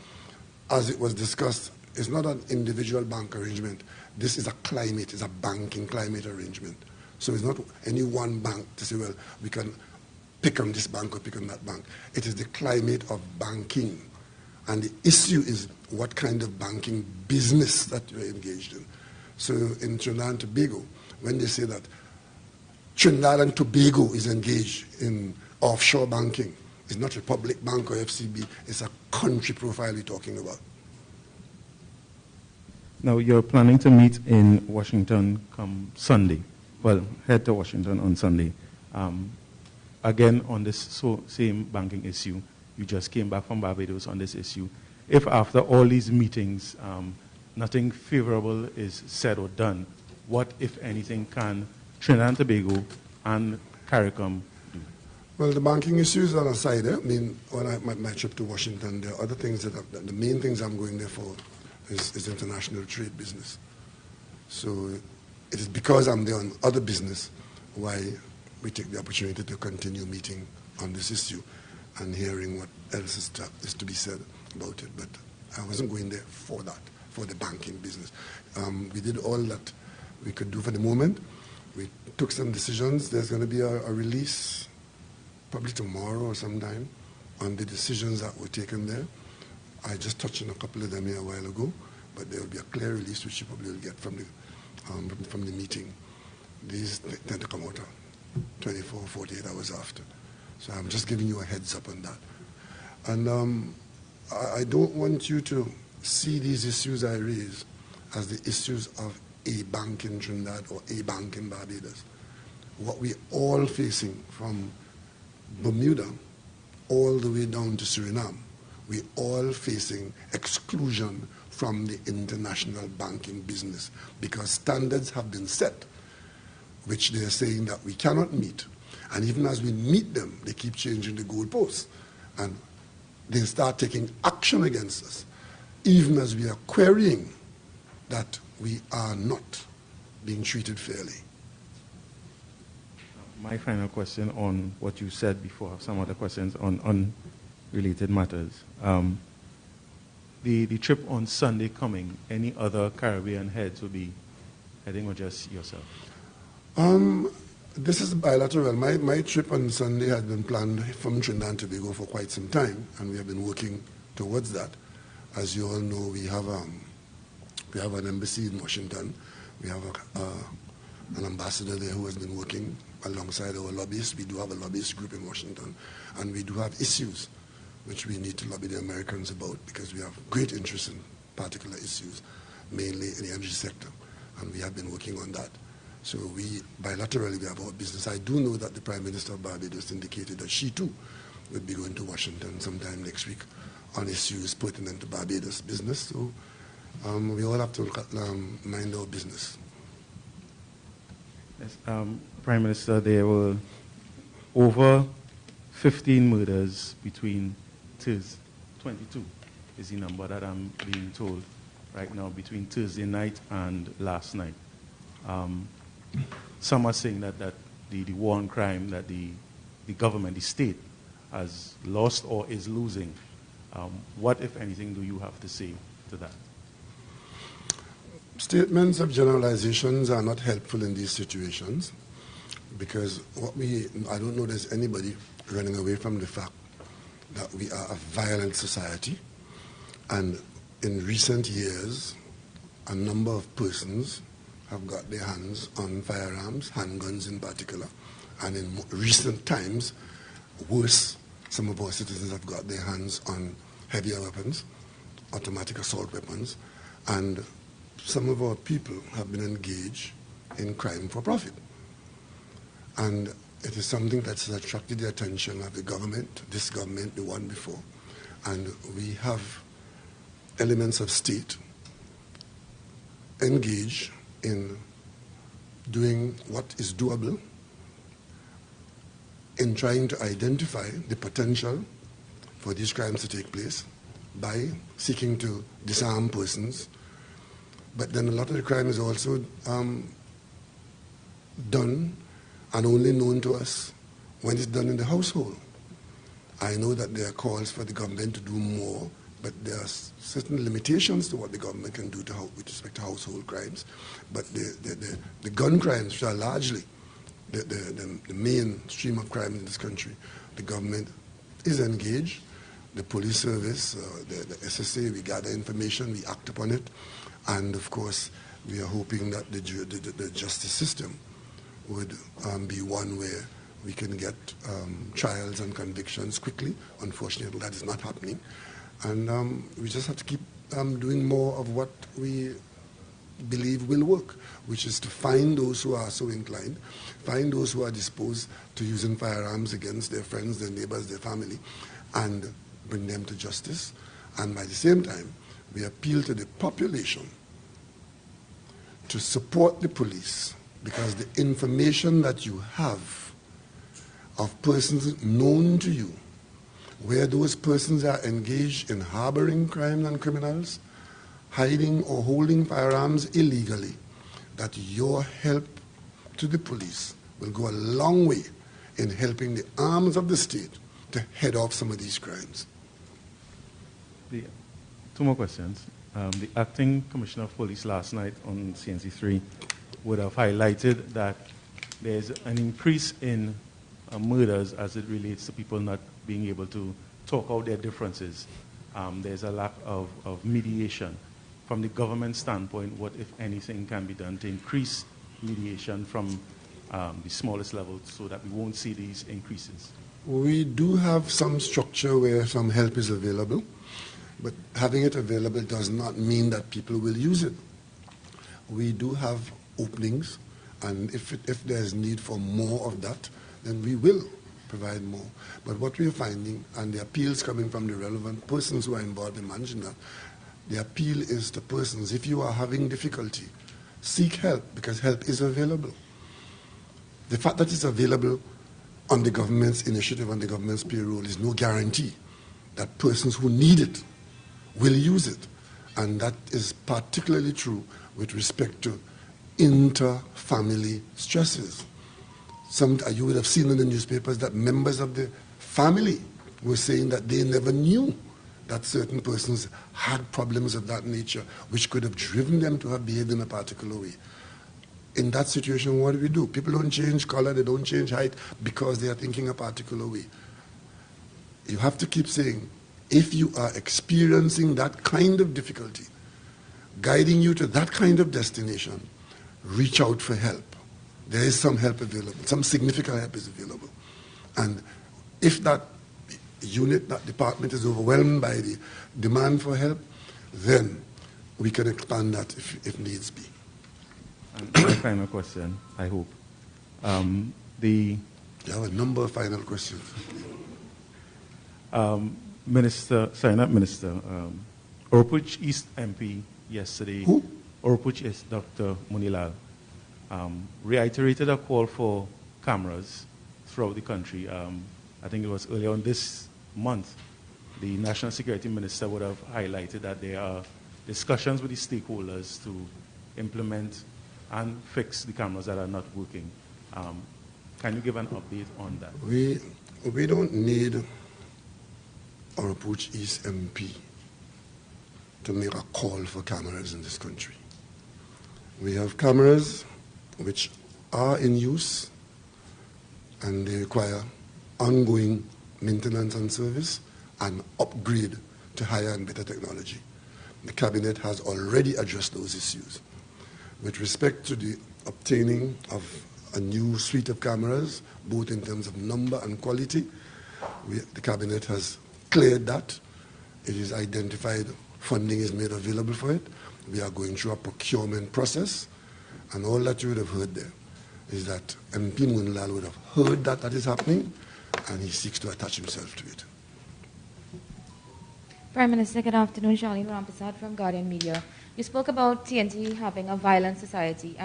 as it was discussed, it's not an individual bank arrangement. This is a climate, it's a banking climate arrangement. So it's not any one bank to say, well, we can pick on this bank or pick on that bank. It is the climate of banking. And the issue is what kind of banking business that you're engaged in. So in Trinidad and Tobago, when they say that Trinidad and Tobago is engaged in offshore banking, it's not a public bank or FCB, it's a country profile we're talking about. Now, you're planning to meet in Washington come Sunday. Well, head to Washington on Sunday. Again, on this same banking issue, you just came back from Barbados on this issue. If after all these meetings, nothing favorable is said or done, what, if anything, can Trinidad and Tobago and CARICOM do? Well, the banking issues are aside. I mean, when my trip to Washington, there are other things the main things I'm going there for is international trade business. So it is because I'm there on other business why we take the opportunity to continue meeting on this issue and hearing what else is to be said about it. But I wasn't going there for that, for the banking business. We did all that we could do for the moment. We took some decisions. There's going to be a release probably tomorrow or sometime on the decisions that were taken there. I just touched on a couple of them here a while ago, but there will be a clear release which you probably will get from the meeting. These tend to come out 24, 48 hours after. So I'm just giving you a heads up on that. And I don't want you to see these issues I raise as the issues of a bank in Trinidad or a bank in Barbados. What we're all facing from Bermuda all the way down to Suriname, we're all facing exclusion from the international banking business because standards have been set which they're saying that we cannot meet. And even as we meet them, they keep changing the goalposts. And they start taking action against us, even as we are querying that we are not being treated fairly. My final question on what you said before, some other questions on related matters. The trip on Sunday coming, any other Caribbean heads will be heading or just yourself? This is bilateral. My trip on Sunday had been planned from Trinidad and Tobago for quite some time, and we have been working towards that. As you all know, we have an embassy in Washington. We have an ambassador there who has been working alongside our lobbyists. We do have a lobbyist group in Washington, and we do have issues which we need to lobby the Americans about because we have great interest in particular issues, mainly in the energy sector, and we have been working on that. So we, bilaterally, we have our business. I do know that the Prime Minister of Barbados indicated that she too would be going to Washington sometime next week on issues pertinent to Barbados business. So we all have to mind our business. Yes, Prime Minister, there were over 15 murders between 22 is the number that I'm being told right now, between Thursday night and last night. Some are saying that the war on crime that the government, the state, has lost or is losing. What, if anything, do you have to say to that? Statements of generalizations are not helpful in these situations because I don't know there's anybody running away from the fact that we are a violent society, and in recent years, a number of persons have got their hands on firearms, handguns in particular, and in recent times, worse, some of our citizens have got their hands on heavier weapons, automatic assault weapons, and some of our people have been engaged in crime for profit. And it is something that has attracted the attention of the government, this government, the one before. And we have elements of state engaged in doing what is doable, in trying to identify the potential for these crimes to take place by seeking to disarm persons. But then a lot of the crime is also done and only known to us when it's done in the household. I know that there are calls for the government to do more, but there are certain limitations to what the government can do with respect to household crimes. But the gun crimes, which are largely the main stream of crime in this country, the government is engaged. The police service, the SSA, we gather information, we act upon it, and of course we are hoping that the justice system would be one where we can get trials and convictions quickly. Unfortunately, that is not happening. And we just have to keep doing more of what we believe will work, which is to find those who are so inclined, find those who are disposed to using firearms against their friends, their neighbors, their family, and bring them to justice. And by the same time, we appeal to the population to support the police, because the information that you have of persons known to you, where those persons are engaged in harboring crimes and criminals, hiding or holding firearms illegally, that your help to the police will go a long way in helping the arms of the state to head off some of these crimes. Two more questions. The acting commissioner of police last night on CNC3 would have highlighted that there's an increase in murders as it relates to people not being able to talk out their differences. There's a lack of mediation. From the government standpoint, what, if anything, can be done to increase mediation from the smallest levels so that we won't see these increases? We do have some structure where some help is available. But having it available does not mean that people will use it. We do have openings, and if there's need for more of that, then we will provide more. But what we're finding, and the appeals coming from the relevant persons who are involved in managing that, the appeal is to persons, if you are having difficulty, seek help, because help is available. The fact that it's available on the government's initiative, on the government's payroll, is no guarantee that persons who need it will use it. And that is particularly true with respect to inter-family stresses. You would have seen in the newspapers that members of the family were saying that they never knew that certain persons had problems of that nature, which could have driven them to have behaved in a particular way. In that situation, what do? People don't change color, they don't change height because they are thinking a particular way. You have to keep saying, if you are experiencing that kind of difficulty, guiding you to that kind of destination, reach out for help. There is some help available, some significant help is available. And if that unit, that department is overwhelmed by the demand for help, then we can expand that if needs be. And my final question, I hope. You have a number of final questions. Orpuch East MP yesterday. Who? Orpuch is Dr. Munilal. Reiterated a call for cameras throughout the country. I think it was earlier on this month, the National Security Minister would have highlighted that there are discussions with the stakeholders to implement and fix the cameras that are not working. Can you give an update on that? We don't need Orpuch East MP to make a call for cameras in this country. We have cameras which are in use, and they require ongoing maintenance and service and upgrade to higher and better technology. The Cabinet has already addressed those issues. With respect to the obtaining of a new suite of cameras, both in terms of number and quality, the Cabinet has cleared that. It is identified, funding is made available for it. We are going through a procurement process, and all that you would have heard there is that MP Munilal would have heard that is happening, and he seeks to attach himself to it. Prime Minister, good afternoon. Charlene Rampersad from Guardian Media. You spoke about TNT having a violent society.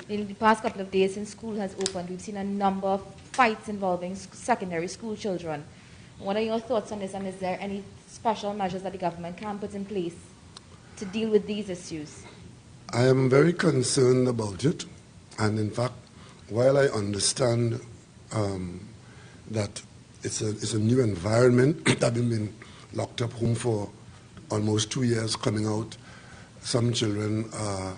In the past couple of days since school has opened, we've seen a number of fights involving secondary school children. What are your thoughts on this, and is there any special measures that the government can put in place to deal with these issues? I am very concerned about it, and in fact, while I understand that it's a new environment, having been locked up home for almost 2 years, coming out, some children are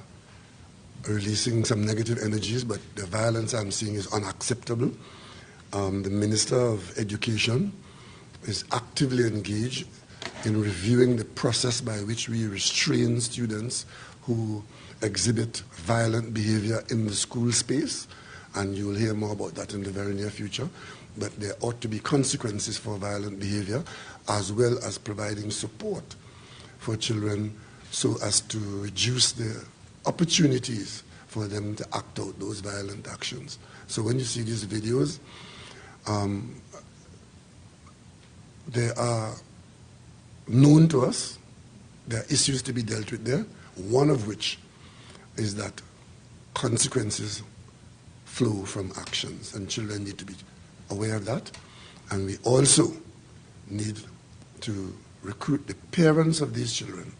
releasing some negative energies, but the violence I'm seeing is unacceptable. The Minister of Education is actively engaged in reviewing the process by which we restrain students who exhibit violent behavior in the school space, and you will hear more about that in the very near future. But there ought to be consequences for violent behavior, as well as providing support for children so as to reduce the opportunities for them to act out those violent actions. So when you see these videos, they are known to us. There are issues to be dealt with there, one of which is that consequences flow from actions, and children need to be aware of that. And we also need to recruit the parents of these children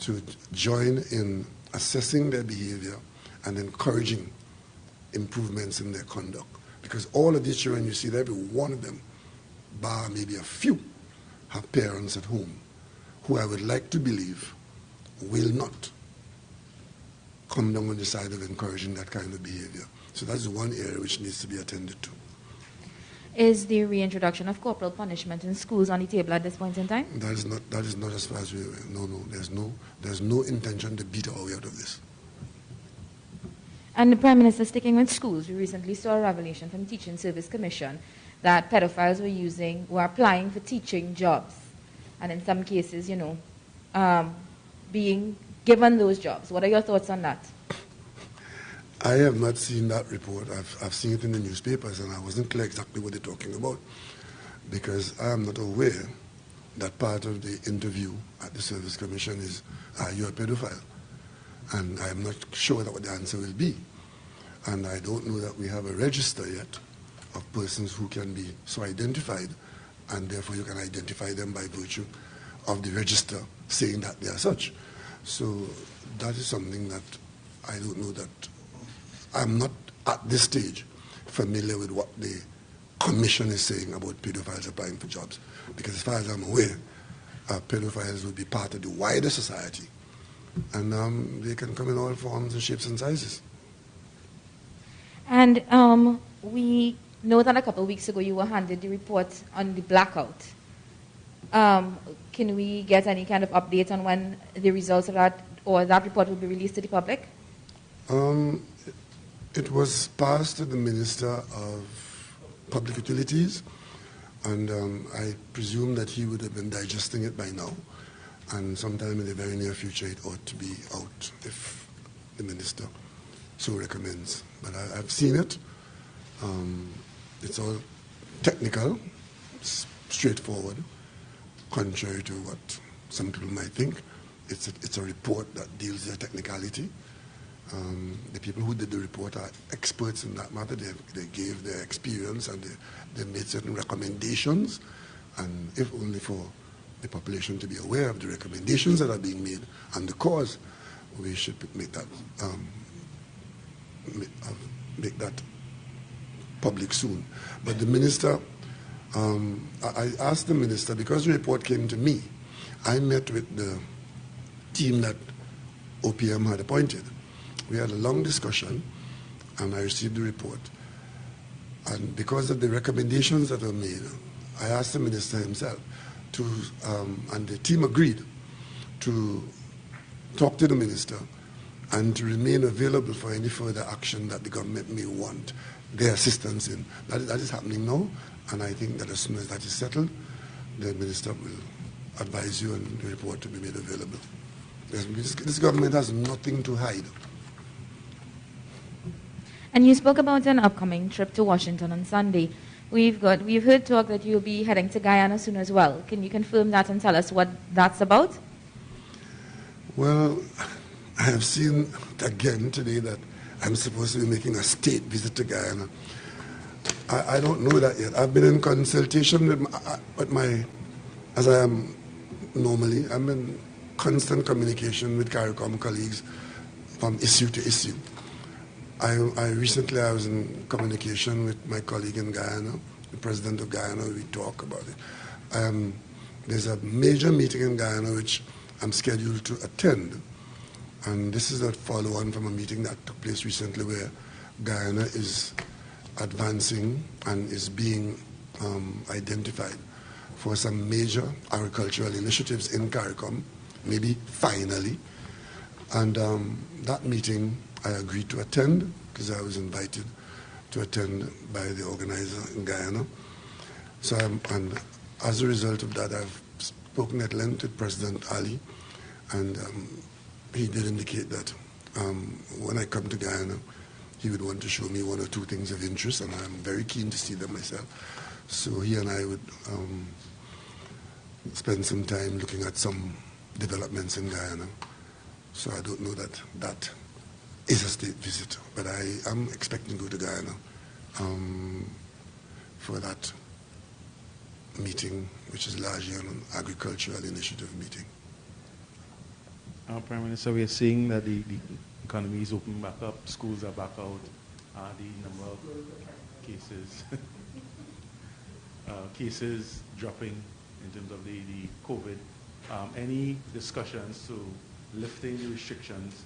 to join in assessing their behavior and encouraging improvements in their conduct. Because all of these children, you see that every one of them, bar maybe a few, have parents at home who I would like to believe will not come down on the side of encouraging that kind of behavior. So that's one area which needs to be attended to. Is the reintroduction of corporal punishment in schools on the table at this point in time? That is not as far as we there's no intention to beat our way out of this. And the Prime Minister, sticking with schools, we recently saw a revelation from the Teaching Service Commission that pedophiles were applying for teaching jobs. and in some cases, being given those jobs. What are your thoughts on that? I have not seen that report. I've seen it in the newspapers, and I wasn't clear exactly what they're talking about, because I am not aware that part of the interview at the Service Commission is, are you a pedophile? And I am not sure that what the answer will be. And I don't know that we have a register yet of persons who can be so identified, and therefore you can identify them by virtue of the register saying that they are such. So that is something that I don't know, that I'm not at this stage familiar with what the Commission is saying about pedophiles applying for jobs. Because as far as I'm aware, pedophiles would be part of the wider society. And they can come in all forms and shapes and sizes. And we know that a couple of weeks ago you were handed the report on the blackout. Can we get any kind of update on when the results of that, or that report will be released to the public? It was passed to the Minister of Public Utilities, and I presume that he would have been digesting it by now, and sometime in the very near future it ought to be out if the Minister so recommends. But I've seen it. It's all technical, straightforward, contrary to what some people might think. It's a report that deals with technicality. The people who did the report are experts in that matter. They gave their experience, and they made certain recommendations. And if only for the population to be aware of the recommendations that are being made and the cause, we should make that public soon. But the Minister, I asked the Minister, because the report came to me, I met with the team that OPM had appointed. We had a long discussion, and I received the report. And because of the recommendations that were made, I asked the Minister himself to, and the team agreed to talk to the Minister and to remain available for any further action that the government may want their assistance in. That is happening now, and I think that as soon as that is settled, the Minister will advise you and the report to be made available. This government has nothing to hide. And you spoke about an upcoming trip to Washington on Sunday. We've heard talk that you'll be heading to Guyana soon as well. Can you confirm that and tell us what that's about? Well, I have seen again today that I'm supposed to be making a state visit to Guyana. I don't know that yet. I've been in consultation with my, as I am normally, I'm in constant communication with CARICOM colleagues from issue to issue. Recently I was in communication with my colleague in Guyana, the president of Guyana. We talk about it. There's a major meeting in Guyana which I'm scheduled to attend, and this is a follow-on from a meeting that took place recently where Guyana is advancing and is being identified for some major agricultural initiatives in CARICOM, maybe finally. And that meeting I agreed to attend because I was invited to attend by the organizer in Guyana. So and as a result of that, I've spoken at length with President Ali, and he did indicate that when I come to Guyana, he would want to show me one or two things of interest, and I'm very keen to see them myself. So he and I would spend some time looking at some developments in Guyana. So I don't know that that is a state visit, but I am expecting to go to Guyana for that meeting, which is largely an agricultural initiative meeting. Prime Minister, we are seeing that the economy is opening back up, schools are back out, the number of cases dropping in terms of the COVID. Any discussions to lifting the restrictions,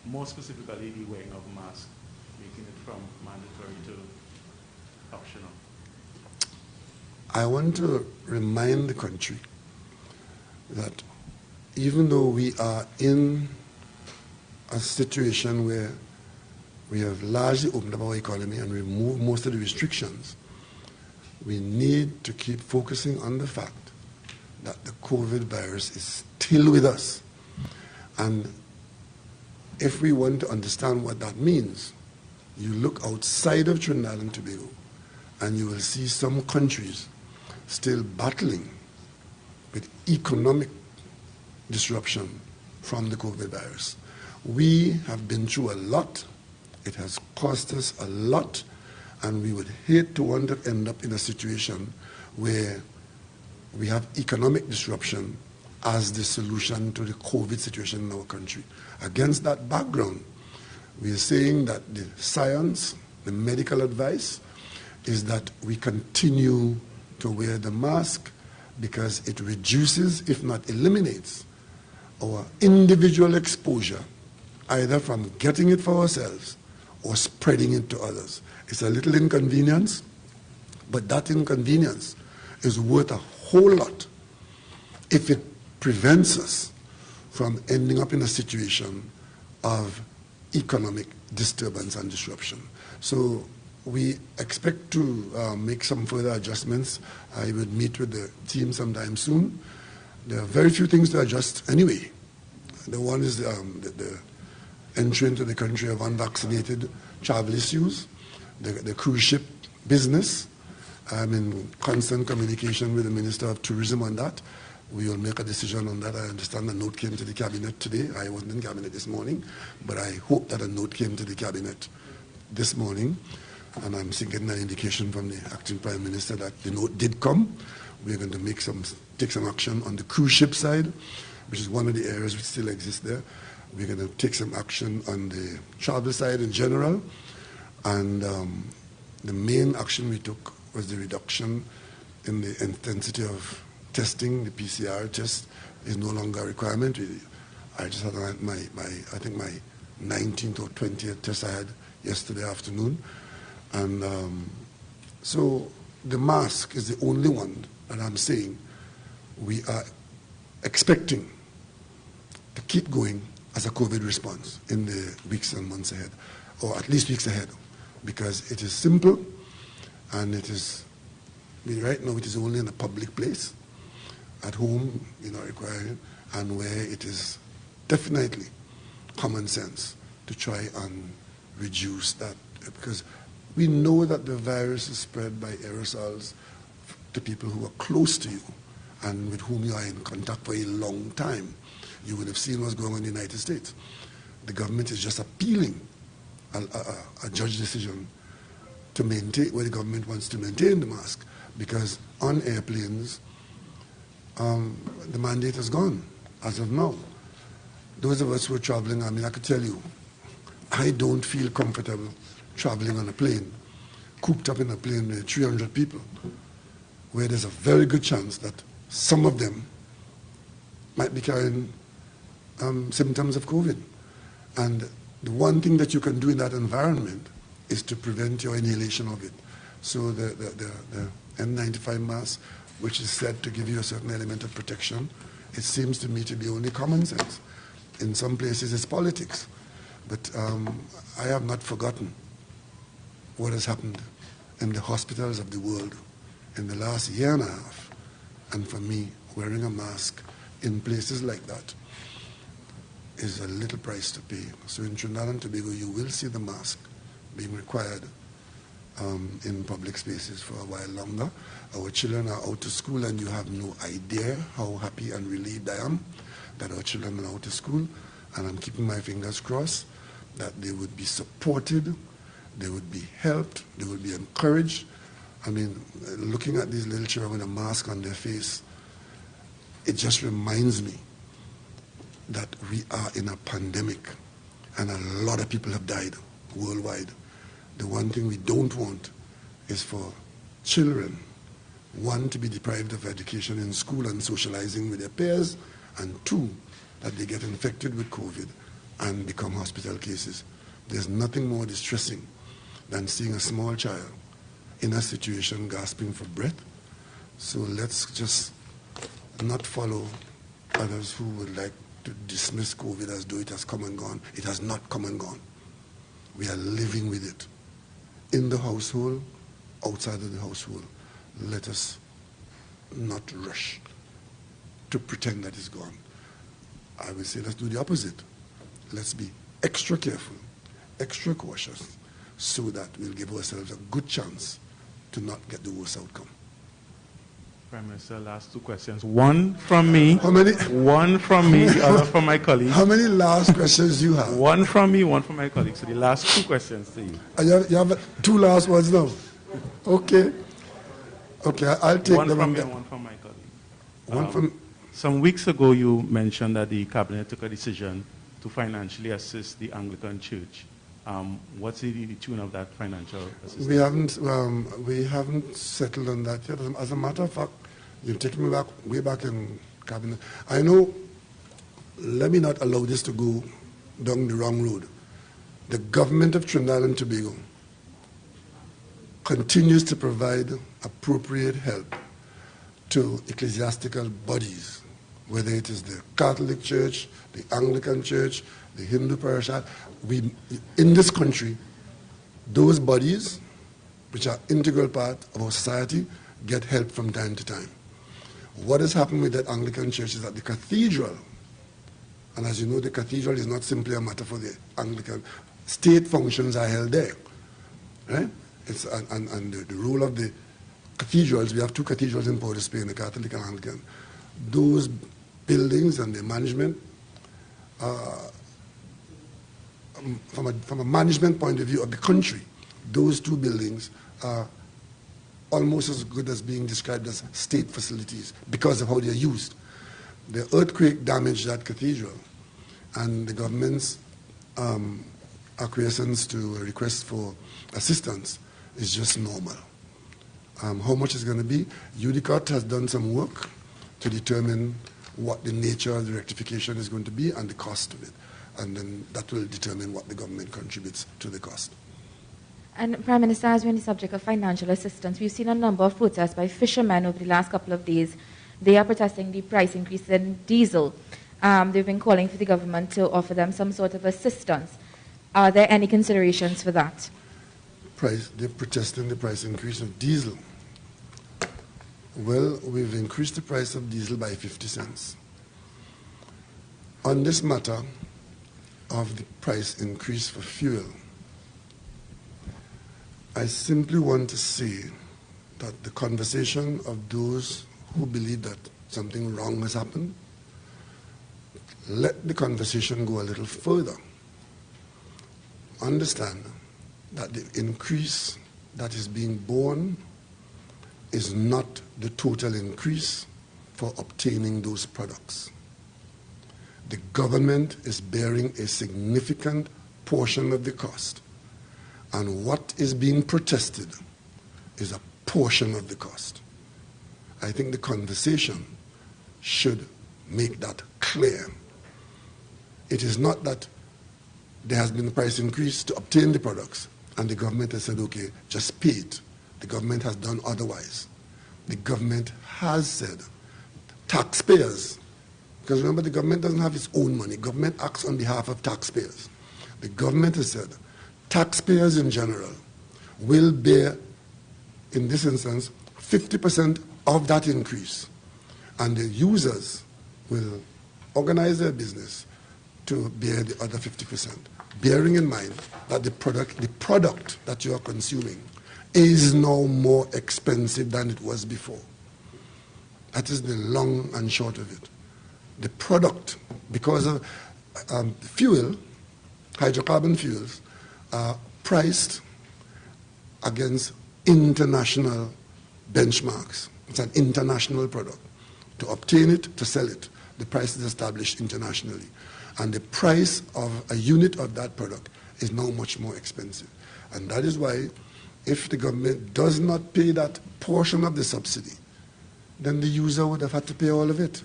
more specifically the wearing of masks, making it from mandatory to optional? I want to remind the country that even though we are in a situation where we have largely opened up our economy and removed most of the restrictions, we need to keep focusing on the fact that the COVID virus is still with us. And if we want to understand what that means, you look outside of Trinidad and Tobago, and you will see some countries still battling with economic disruption from the COVID virus. We have been through a lot. It has cost us a lot, and we would hate to want to end up in a situation where we have economic disruption as the solution to the COVID situation in our country. Against that background, we are saying that the science, the medical advice, is that we continue to wear the mask because it reduces, if not eliminates, our individual exposure, either from getting it for ourselves or spreading it to others. It's a little inconvenience, but that inconvenience is worth a whole lot if it prevents us from ending up in a situation of economic disturbance and disruption. So we expect to make some further adjustments. I would meet with the team sometime soon. There are very few things to adjust anyway. The one is the entry into the country of unvaccinated travel issues, the cruise ship business. I'm in constant communication with the Minister of Tourism on that. We will make a decision on that. I understand a note came to the Cabinet today. I wasn't in Cabinet this morning, but I hope that a note came to the Cabinet this morning. And I'm getting an indication from the Acting Prime Minister that the note did come. We're going to take some action on the cruise ship side, which is one of the areas which still exist there. We're going to take some action on the travel side in general. And the main action we took was the reduction in the intensity of testing. The PCR test is no longer a requirement. I just had my 19th or 20th test I had yesterday afternoon. And so the mask is the only one that I'm saying we are expecting to keep going as a COVID response in the weeks and months ahead, or at least weeks ahead, because it is simple and it is, right now it is only in a public place. At home, you're not requiring, and where it is definitely common sense to try and reduce that, because we know that the virus is spread by aerosols to people who are close to you and with whom you are in contact for a long time. You would have seen what's going on in the United States. The government is just appealing a judge decision to maintain, where the government wants to maintain the mask, because on airplanes, the mandate is gone as of now. Those of us who are traveling, I mean, I could tell you, I don't feel comfortable traveling on a plane, cooped up in a plane with 300 people, where there's a very good chance that some of them might be carrying symptoms of COVID. And the one thing that you can do in that environment is to prevent your inhalation of it. So the N95 mask, which is said to give you a certain element of protection, it seems to me to be only common sense. In some places it's politics. But I have not forgotten what has happened in the hospitals of the world in the last year and a half. And for me, wearing a mask in places like that is a little price to pay. So in Trinidad and Tobago, you will see the mask being required in public spaces for a while longer. Our children are out of school, and you have no idea how happy and relieved I am that our children are out of school. And I'm keeping my fingers crossed that they would be supported, they would be helped, they would be encouraged. I mean, looking at these little children with a mask on their face, it just reminds me that we are in a pandemic and a lot of people have died worldwide. The one thing we don't want is for children, one, to be deprived of education in school and socializing with their peers, and two, that they get infected with COVID and become hospital cases. There's nothing more distressing than seeing a small child in a situation gasping for breath. So let's just not follow others who would like to dismiss COVID as though it has come and gone. It has not come and gone. We are living with it. In the, outside of the household. Let us not rush to pretend that it's gone. I would say let's do the opposite. Let's be extra careful, extra cautious, so that we'll give ourselves a good chance to not get the worst outcome. Prime Minister, last two questions. One from me. How many? One from me, the other from my colleague. How many last questions do you have? One from me, one from my colleague. So the last two questions to you. You have two last ones now? Okay. Okay, I'll take one them. One from me and one from my colleague. One from... Some weeks ago, you mentioned that the Cabinet took a decision to financially assist the Anglican Church. What's the tune of that financial assistance? We haven't settled on that yet. As a matter of fact, you've taken me way back in Cabinet. I know, let me not allow this to go down the wrong road. The government of Trinidad and Tobago continues to provide appropriate help to ecclesiastical bodies, whether it is the Catholic Church, the Anglican Church, the Hindu parish. In this country, those bodies, which are integral part of our society, get help from time to time. What has happened with that Anglican Church is that the cathedral, and as you know, the cathedral is not simply a matter for the Anglican. State functions are held there, right? And the role of the cathedrals, we have two cathedrals in Port of Spain, the Catholic and Anglican. Those buildings and the management, from a management point of view of the country, those two buildings are almost as good as being described as state facilities because of how they are used. The earthquake damaged that cathedral, and the government's acquiescence to a request for assistance is just normal. How much is going to be? UDICOT has done some work to determine what the nature of the rectification is going to be and the cost of it. And then that will determine what the government contributes to the cost. And Prime Minister, as we're on the subject of financial assistance, we've seen a number of protests by fishermen over the last couple of days. They are protesting the price increase in diesel. They've been calling for the government to offer them some sort of assistance. Are there any considerations for that? They're protesting the price increase of diesel. Well, we've increased the price of diesel by 50 cents. On this matter of the price increase for fuel, I simply want to say that the conversation of those who believe that something wrong has happened, let the conversation go a little further. Understand that the increase that is being borne is not the total increase for obtaining those products. The government is bearing a significant portion of the cost, and what is being protested is a portion of the cost. I think the conversation should make that clear. It is not that there has been a price increase to obtain the products, and the government has said, okay, just pay it. The government has done otherwise. The government has said, taxpayers, because remember, the government doesn't have its own money. Government acts on behalf of taxpayers. The government has said, taxpayers in general will bear, in this instance, 50% of that increase, and the users will organize their business to bear the other 50%, bearing in mind that the product that you are consuming is now more expensive than it was before. That is the long and short of it. The product, because of fuel, hydrocarbon fuels, are priced against international benchmarks. It's an international product. To obtain it, to sell it, the price is established internationally. And the price of a unit of that product is now much more expensive. And that is why, if the government does not pay that portion of the subsidy, then the user would have had to pay all of it.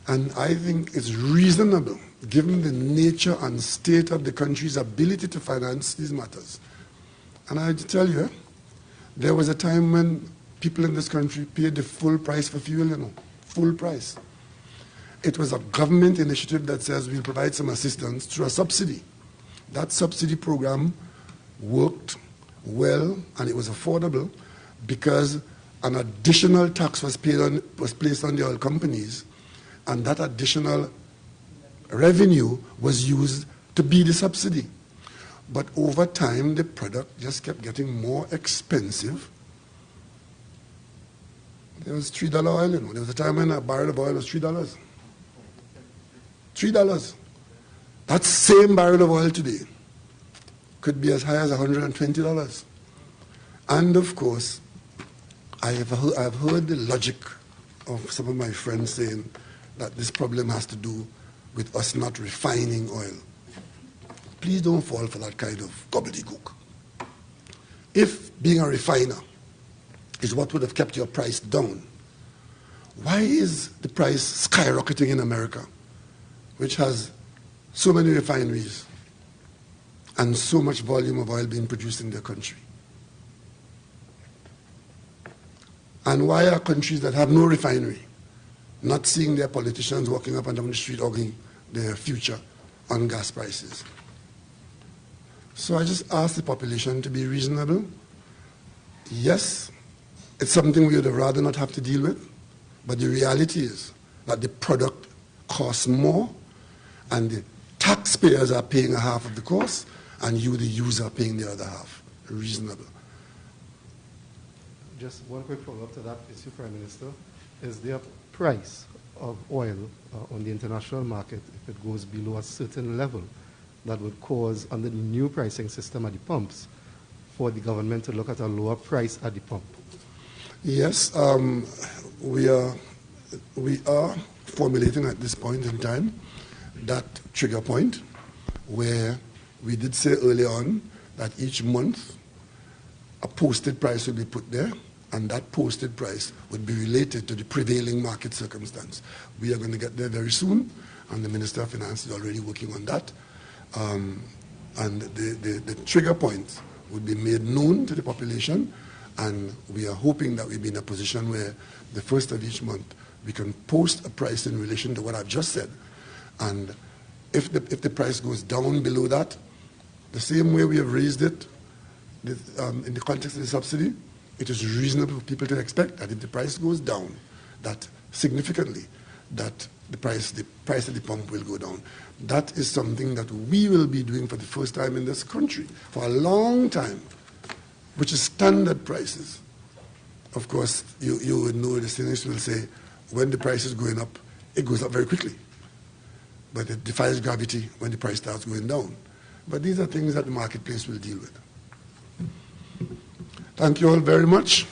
And I think it's reasonable, given the nature and state of the country's ability to finance these matters. And I tell you, there was a time when people in this country paid the full price for fuel, full price. It was a government initiative that says we'll provide some assistance through a subsidy. That subsidy program worked well, and it was affordable because an additional tax was placed on the oil companies, and that additional revenue was used to be the subsidy. But over time, the product just kept getting more expensive. There was $3 oil, you know. There was a time when a barrel of oil was $3. $3. That same barrel of oil today could be as high as $120. And of course, I have heard the logic of some of my friends saying that this problem has to do with us not refining oil. Please don't fall for that kind of gobbledygook. If being a refiner is what would have kept your price down, why is the price skyrocketing in America, which has so many refineries and so much volume of oil being produced in their country? And why are countries that have no refinery not seeing their politicians walking up and down the street arguing their future on gas prices? So I just ask the population to be reasonable. Yes, it's something we would have rather not have to deal with, but the reality is that the product costs more, and the taxpayers are paying a half of the cost, and you, the user, are paying the other half. Reasonable. Just one quick follow-up to that issue, Prime Minister. Is there a price of oil on the international market, if it goes below a certain level, that would cause, under the new pricing system at the pumps, for the government to look at a lower price at the pump? Yes, we are formulating at this point in time that trigger point, where we did say early on that each month a posted price would be put there, and that posted price would be related to the prevailing market circumstance. We are going to get there very soon, and the Minister of Finance is already working on that. And the trigger points would be made known to the population, and we are hoping that we'll be in a position where the first of each month we can post a price in relation to what I've just said. And if the price goes down below that, the same way we have raised it in the context of the subsidy, it is reasonable for people to expect that if the price goes down, that significantly, that the price at the pump will go down. That is something that we will be doing for the first time in this country for a long time, which is standard prices. Of course, you would know the cynics will say, when the price is going up, it goes up very quickly. But it defies gravity when the price starts going down. But these are things that the marketplace will deal with. Thank you all very much.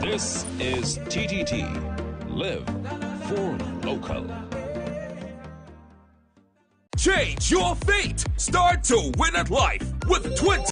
This is TTT. Live for local. Change your fate. Start to win at life with 20